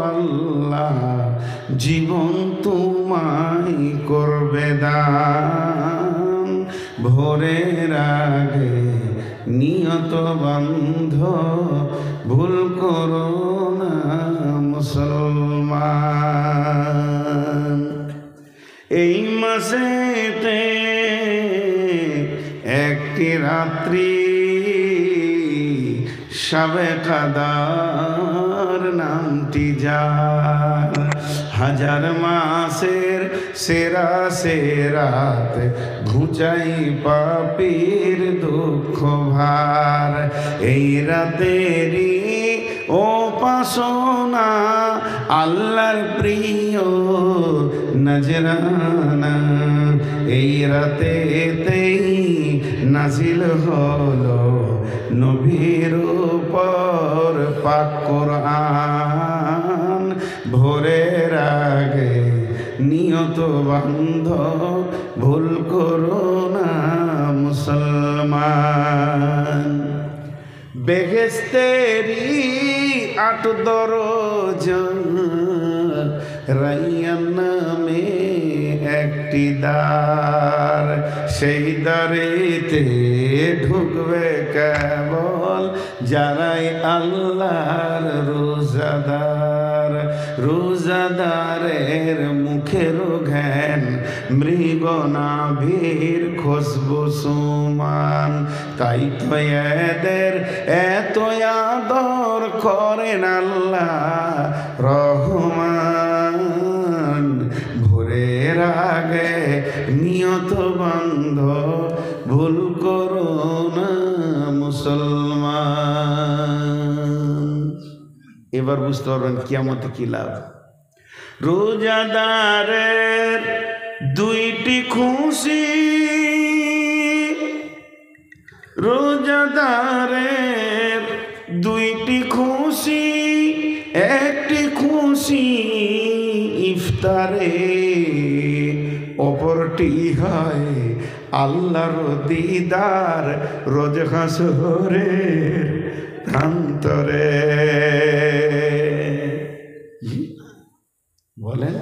আল্লাহ জীবন তোমায় করবে দান, ভোরের আগে নিয়ত বন্ধ ভুল করো না মুসলমান। এই মাসেতে একটি রাত্রি শবে কদর নামটি যার, 1000 মাসের সেরা সেরাত ঘুচাই পাপীর দুঃখ ভার। এই রাতেরই উপাসনা আল্লাহর প্রিয় নজরানা, এই রাতেতেই নাজিল হলো নবীর উপর পাক কোরআন, ভোরের আগে নিয়ত বন্ধ ভুল করো না মুসলমান। বেহেশতেরি 8 দরজা, রাইয়ান নামে একটি দ্বার, সেই দ্বারেতে ঢুকবে কেবল যারাই আল্লাহর রোজাদার। রোজাদারের মুখের ঘ্যান মৃগ নাভির খুশবু সুমান, তাই তো এদের এত আদর করেন আল্লাহ রহমান। ভোরের আগে নিয়ত বন্ধ ভুল করো না মুসলমান। এবার বুঝতে পারবেন কিয়ামতে কি লাভ। রোজাদারের দুইটি খুশি, রোজাদারের দুইটি খুশি, একটি খুশি ইফতারে, অপরটি হয় আল্লাহর দিদার রোজ হাসরের প্রান্তরে। বলেন,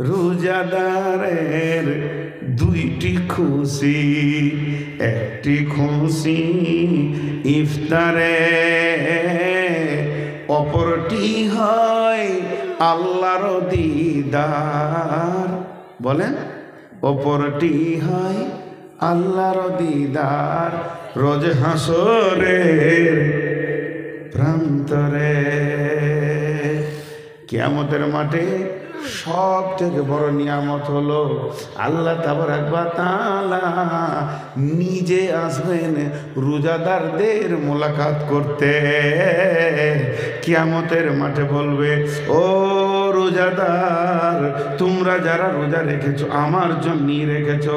রোজাদারের দুইটি খুশি, একটি খুশি ইফতারে, অপরটি হয় আল্লাহর দিদার। বলেন, অপরটি হয় আল্লাহর দিদার রোজ হাসরের প্রান্তরে। কিয়ামতের মাঠে সব থেকে বড় নিয়ামত হলো আল্লাহ তাবারাক ওয়া তাআলা নিজে আসবেন রোজাদারদের মোলাকাত করতে। কিয়ামতের মাঠে বলবে, ও রোজাদার, তোমরা যারা রোজা রেখেছো আমার জন্যই রেখেছো,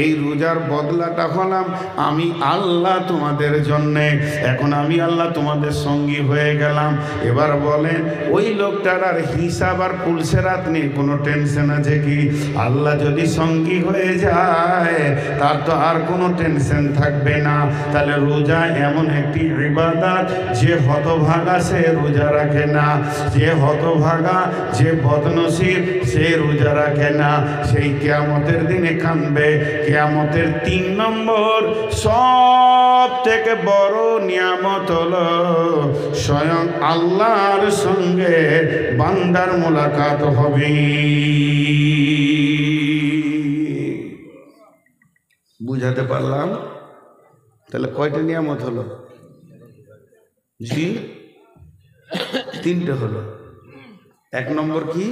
এই রোজার বদলাটা হলাম আমি আল্লাহ তোমাদের জন্যে। এখন আমি আল্লাহ তোমাদের সঙ্গী হয়ে গেলাম। এবার বলেন, ওই লোকটার আর হিসাব আর পুলসেরাত নিয়ে কোনো টেনশন আছে কি? আল্লাহ যদি সঙ্গী হয়ে যায় তার তো আর কোনো টেনশন থাকবে না। তাহলে রোজা এমন একটি ইবাদত, যে হতভাগা সে রোজা রাখে না, যে হতভাগা যে বদনসিব সে রোজা রাখে না, সেই কিয়ামতের দিনে কাঁদবে। কিয়ামতের 3 নম্বর সব থেকে বড় নিয়ামত হলো স্বয়ং আল্লাহর সঙ্গে বান্দার মোলাকাত হবে। বুঝাতে পারলাম? তাহলে কয়টা নিয়ামত হলো? জি, 3টে হলো। 1 নম্বর কি?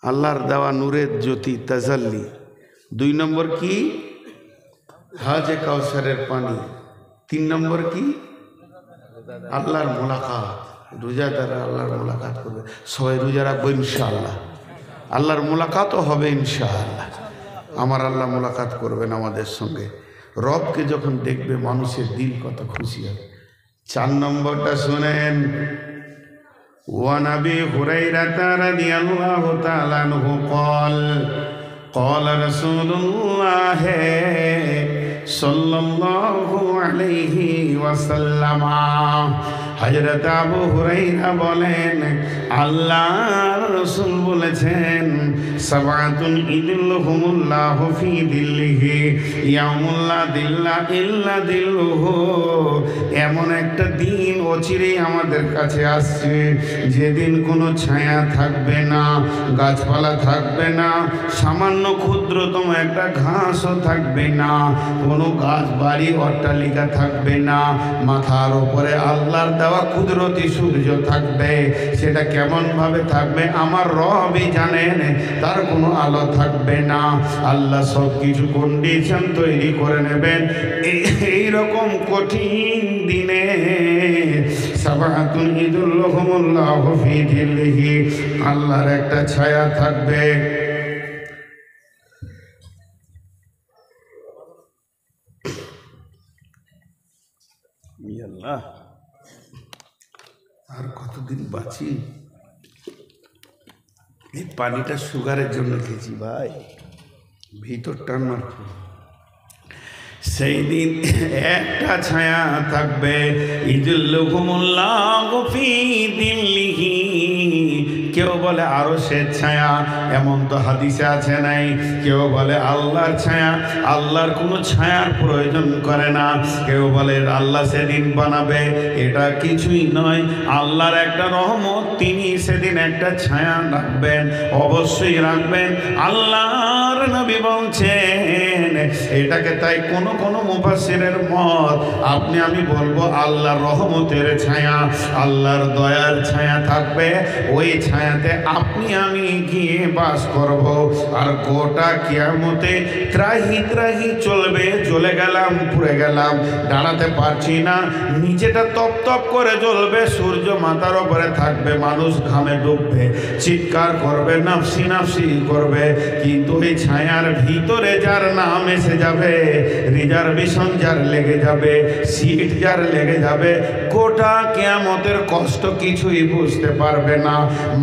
আল্লাহর দেওয়া নূরের জ্যোতি তাজাল্লি। 2 নম্বর কি? হাজে কাউসারের পানি। 3 নম্বর কি? আল্লাহর মোলাকাত। রোজাদাররা আল্লাহর মোলাকাত করবে। সবাই রোজা রাখবো ইনশাআল্লাহ। আল্লাহর মোলাকাতও হবে ইনশাআল্লাহ। আমার আল্লাহ মোলাকাত করবেন আমাদের সঙ্গে। রবকে যখন দেখবে মানুষের দিল কত খুশি হবে। 4 নম্বরটা শুনেন। وعن أبي هريرة رضي الله تعالى عنه قال قال رسول الله صلى الله عليه وسلم হযরত আবু হুরায়রা বলেন, আল্লাহর রাসূল বলেছেন, সাবাতুন ইযিল্লুহুমুল্লাহু ফি দিল্লিহি ইয়াউমুল লা দিল্লা ইল্লা দিল্লুহু। এমন একটা দিন অচিরেই আমাদের কাছে আসছে, যেদিন কোনো ছায়া থাকবে না, গাছপালা থাকবে না, সামান্য ক্ষুদ্রতম একটা ঘাসও থাকবে না, কোনো গাছ বাড়ি অট্টালিকা থাকবে না, মাথার উপরে আল্লাহর দেওয়া কুদরতি সূর্য থাকবে। সেটা কেমন ভাবে থাকবে আমার রবই জানেন। তার কোনো আলো থাকবে না। আল্লাহ সব কিছু কন্ডিশন তৈরি করে নেবেন। এই রকম কঠিন দিনে সাবাতুন ইযিল্লুহুমুল্লাহু ফি দিল্লিহি, আল্লাহর একটা ছায়া থাকবে। আল্লাহ, আর কতদিন বাঁচি? এই পানিটা সুগারের জন্য খেয়েছি ভাই, ভিতর টান মারছে। সেই দিন একটা ছায়া থাকবে, ইযিল্লুহুমুল্লাহু ফি দিল্লিহি। কেউ বলে আরশের ছায়া, এমন তো হাদিসে আছে নাই। কেউ বলে আল্লাহর ছায়া, আল্লাহর কোনো ছায়ার প্রয়োজন করে না। কেউ বলে আল্লাহ সেদিন বানাবে, এটা কিছুই নয়। আল্লাহর একটা রহমত, তিনি সেদিন একটা ছায়া রাখবেন, অবশ্যই রাখবেন। আল্লাহর নবী বলছেন এটাকে। তাই কোন কোন মুফাসসিরের মত, আপনি আমি বলবো আল্লাহর রহমতের ছায়া, আল্লাহর দয়ার ছায়া থাকবে। ওই ছায়াতে আপনি আমি গিয়ে বাস করব। আর গোটা কিয়ামতে ত্রাহি ত্রাহি চলবে। চলে গেলাম, পুড়ে গেলাম, দাঁড়াতে পারছি না, নিচেটা তপ তপ করে জ্বলবে, সূর্য মাথার উপরে থাকবে, মানুষ ঘামে ডুববে, চিৎকার করবে, নাফসি নাফসি করবে। কিন্তু এই ছায়ার ভিতরে যার নাম এসে যাবে, রিজার্ভেশন যার লেগে যাবে, সিট যার লেগে যাবে, গোটা কিয়ামতের কষ্ট কিছুই বুঝতে পারবে না।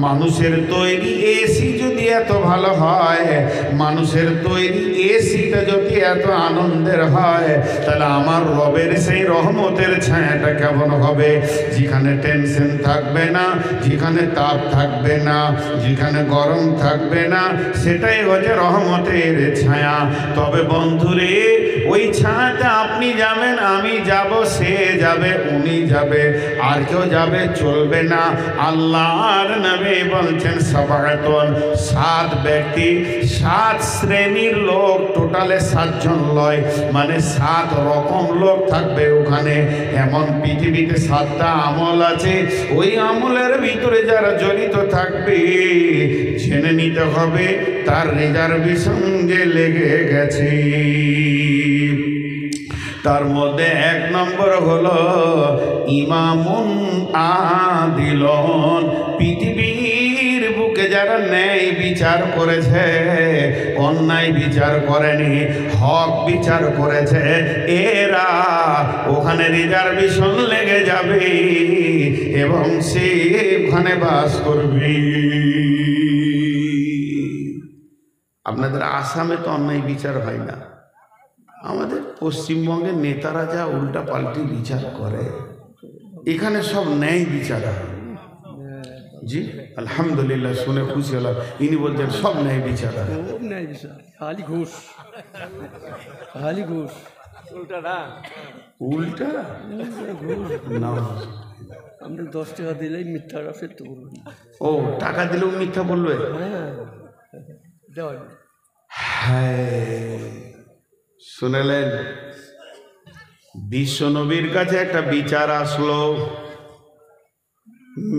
মানুষের তৈরি এসি যদি এত ভালো হয়, মানুষের তৈরি এসিটা যদি এত আনন্দের হয়, তাহলে আমার রবের সেই রহমতের ছায়াটা কেমন হবে? যেখানে টেনশন থাকবে না, যেখানে তাপ থাকবে না, যেখানে গরম থাকবে না, সেটাই হচ্ছে রহমতের ছায়া। তবে বন্ধুরে, ওই ছায়াতে আপনি যাবেন, আমি যাব, সে যাবে, উনি যাবে, আর কেউ যাবে চলবে না। আল্লাহর নবী বলছেন সাবাতুন, 7 ব্যক্তি, 7 শ্রেণীর লোক, টোটালে 7 জন লয়, মানে 7 রকম লোক থাকবে ওখানে। এমন পৃথিবীতে 7টা আমল আছে, ওই আমলের ভিতরে যারা জড়িত থাকবে, জেনে নিতে হবে তার রিজার্ভেশন যে লেগে গেছে। তার মধ্যে 1 নম্বর হলো ইমামুন আদিলন। পৃথিবীর বুকে যারা ন্যায় বিচার করেছে, অন্যায় বিচার করেনি, হক বিচার করেছে, এরা ওখানে রিজার্ভেশন লেগে যাবে এবং সে ওখানে বাস করবে। আপনাদের আসামে তো অন্যায় বিচার হয় না, আমাদের পশ্চিমবঙ্গের নেতারা যা উল্টা পাল্টি বিচার করে, এখানে সব ন্যায় বিচার হয়। জি আলহামদুলিল্লাহ, শুনে খুশি হলাম। ইনি বলছেন সব ন্যায় বিচার হয়। খুব ন্যায় বিচার, খালি ঘুষ, খালি ঘুষ, উল্টা না, উল্টা না। আমরা 10 টাকা দিলেই মিথ্যা রাফে তো বলবেন। ও, টাকা দিলেও মিথ্যা বলবে? হ্যাঁ, শুনলেন? বিশ্ব নবীর কাছে একটা বিচার আসলো।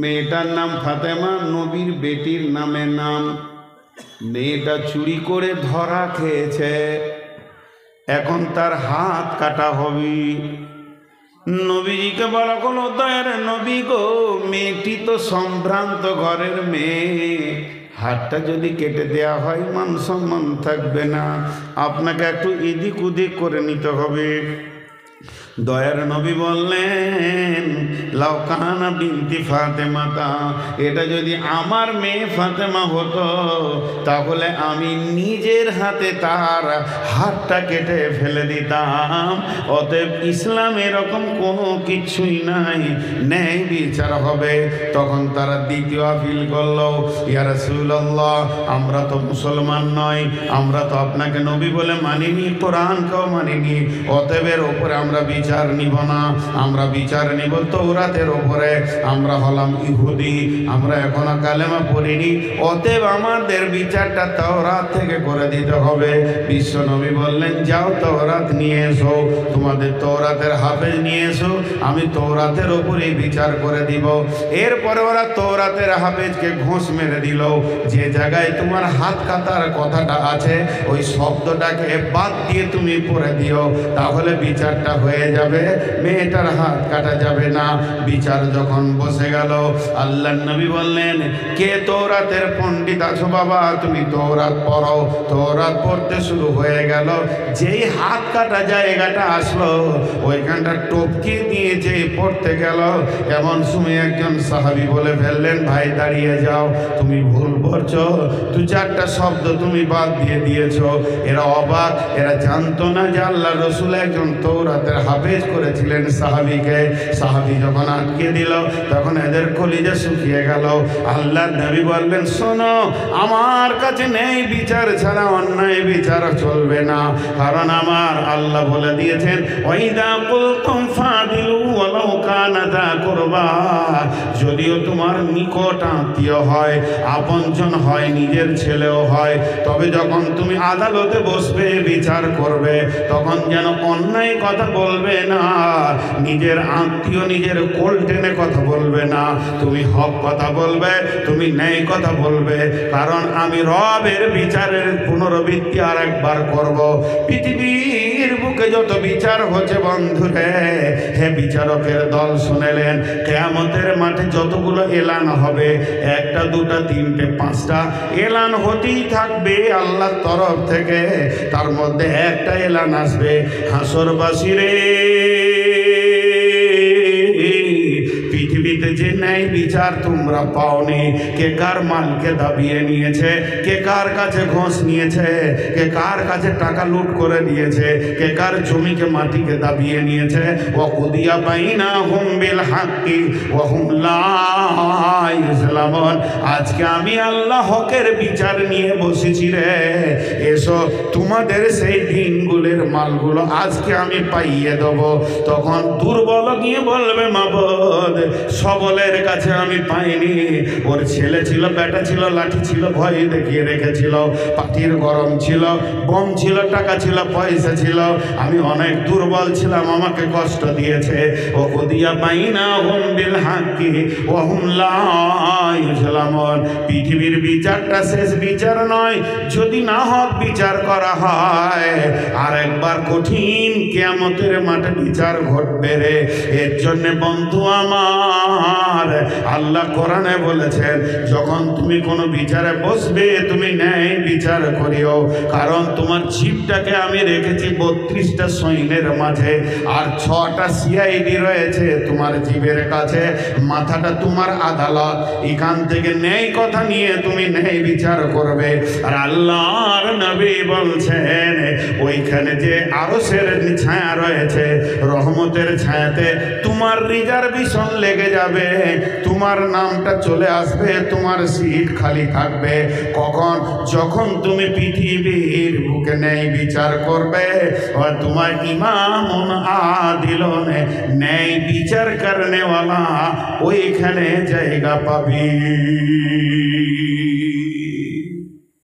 মেয়েটার নাম ফাতেমা, নবীর বেটির নামে নাম। মেয়েটা চুরি করে ধরা খেয়েছে, এখন তার হাত কাটা হবে। নবীজিকে বলা হলো, দয়ার নবী গো, মেয়েটি তো সম্ভ্রান্ত ঘরের মেয়ে, হাতটা যদি কেটে দেয়া হয় মান সম্মান থাকবে না, আপনাকে একটু এদিক ওদিক করে নিতে হবে। দয়ার নবী বললেন, লাউকানা বিনতি ফাতেমাতা, এটা যদি আমার মেয়ে ফাতেমা হতো, তাহলে আমি নিজের হাতে তার হাতটা কেটে ফেলে দিতাম। অতএব ইসলামে এরকম কোনো কিছুই নাই, ন্যায় বিচার হবে। তখন তারা দ্বিতীয় আপিল করলো, ইয়া রাসূলুল্লাহ, আমরা তো মুসলমান নই, আমরা তো আপনাকে নবী বলে মানিনি, কোরআনকেও মানিনি, অতএব এর ওপরে আমরা বিচার নিব না, আমরা বিচার নিব তৌরাতের ওপরে। আমরা হলাম ইহুদি, আমরা এখনো কালেমা পড়িনি, অতএব আমাদের বিচারটা তৌরাত থেকে করে দিতে হবে। বিশ্ব নবী বললেন, যাও তৌরাত নিয়ে এসো, তোমাদের তৌরাতের হাফেজ নিয়ে এসো, আমি তৌরাতের ওপরেই বিচার করে দিব। এরপরে ওরা তৌরাতের হাফেজকে ঘুষ মেরে দিল, যে জায়গায় তোমার হাত কাটার কথাটা আছে ওই শব্দটাকে বাদ দিয়ে তুমি পড়ে দিও, তাহলে বিচারটা হয়ে যাবে, মেয়েটার হাত কাটা যাবে না। বিচার যখন বসে গেল, আল্লাহর নবী বললেন, কে তৌরাতের পণ্ডিত আছো বাবা, তুমি তৌরাত পড়ো। তৌরাত পড়তে শুরু হয়ে গেল, যেই হাত কাটা জায়গাটা আসলো, ওইখানটা টপকে দিয়ে যেই পড়তে গেল, এমন সময় একজন সাহাবী বলে ফেললেন, ভাই দাঁড়িয়ে যাও, তুমি ভুল পড়ছো, 2-4টা শব্দ তুমি বাদ দিয়ে দিয়েছো। এরা অবাক, এরা জানতো না যে আল্লাহ রসুল একজন তৌরাতের হাফেজ পেশ করেছিলেন সাহাবীকে। সাহাবী যখন আটকে দিল তখন এদের কলিজা শুকিয়ে গেল। আল্লাহর নবী বললেন, শোনো, আমার কাছে নেই বিচার ছাড়া অন্যায় বিচার চলবে না, কারণ আমার আল্লাহ বলে দিয়েছেন, ওয়াইদা কুলতুম ফাদিলু ওয়ালাউ কানা যা কুরবা। যদিও তোমার নিকট আত্মীয় হয়, আপনজন হয়, নিজের ছেলেও হয়, তবে যখন তুমি আদালতে বসবে, বিচার করবে, তখন যেন অন্যায় কথা বলবে না, নিজের আত্মীয় নিজের কোল টেনে কথা বলবে না, তুমি হক কথা বলবে, তুমি ন্যায় কথা বলবে, কারণ আমি রবের বিচারের পুনরাবৃত্তি আর একবার করব। পৃথিবীর বুকে যত বিচার হচ্ছে বন্ধুরে, হে বিচারকের দল শুনেলেন, কিয়ামতের মাঠে যতগুলো এলান হবে, একটা দুটা তিনটে পাঁচটা এলান হতেই থাকবে আল্লাহর তরফ থেকে। তার মধ্যে একটা এলান আসবে, হাসরবাসী রে, পৃথিবীতে যে ন্যায় বিচার তোমরা পাওনি, কে কার মালকে দাবিয়ে নিয়েছে, কে কার কাছে ঘোষ নিয়েছে, কে কার কাছে টাকা লুট করে নিয়েছে, কে কার জমিকে মাটিকে দাবিয়ে নিয়েছে, ওয়াকুদিয়া বাইনাহুম বিল হাক্কি ওয়া হুম লা ইউজলামুন। আজকে আমি আল্লাহ হকের বিচার নিয়ে বসেছি রে, এসো তোমাদের সেই দিনগুলোর মালগুলো আজকে আমি পাইয়ে দেব। তখন দুর্বল গিয়ে বলবে, মাবুদ, সবলের কাছে আমি পাইনি, ওর ছেলে ছিল, বেটা ছিল, লাঠি ছিল, ভয় দেখিয়ে রেখেছিল, পাটির গরম ছিল, বম ছিল, টাকা ছিল, পয়সা ছিল, আমি অনেক দুর্বল ছিলাম, আমাকে কষ্ট দিয়েছে। ও কুদিয়া বাইনাহুম বিল হাক্কি ওয়া হুম লা ইউজলামুন। পৃথিবীর বিচারটা শেষ বিচার নয়, যদি না হক বিচার করা হয়, আর একবার কঠিন কিয়ামতের মাঠে বিচার ঘটবে রে। এর জন্য বন্ধু আমার, আল্লাহ কোরআনে বলেছেন, যখন তুমি কোনো বিচারে বসবে, তুমি ন্যায় বিচার করিও, কারণ তোমার জিভটাকে আমি রেখেছি 32টা সৈন্যের মাঝে, আর 6টা সিআইডি রয়েছে তোমার জিভের কাছে। মাথাটা তোমার আদালত, এখান থেকে ন্যায় কথা নিয়ে তুমি ন্যায় বিচার করবে। আর আল্লাহর নবী বলছেন, ওইখানে যে আরশের ছায়া রয়েছে, রহমতের ছায়াতে তোমার রিজার্ভেশন লেগে যাবে, তোমার নামটা চলে আসবে, তোমার সিট খালি থাকবে। কখন? যখন তুমি পৃথিবীর বুকে ন্যায় বিচার করবে, और तुम्हार इमामुन आदिलुन न्याय বিচার करने वाला ওইখানে জায়গা পাবি।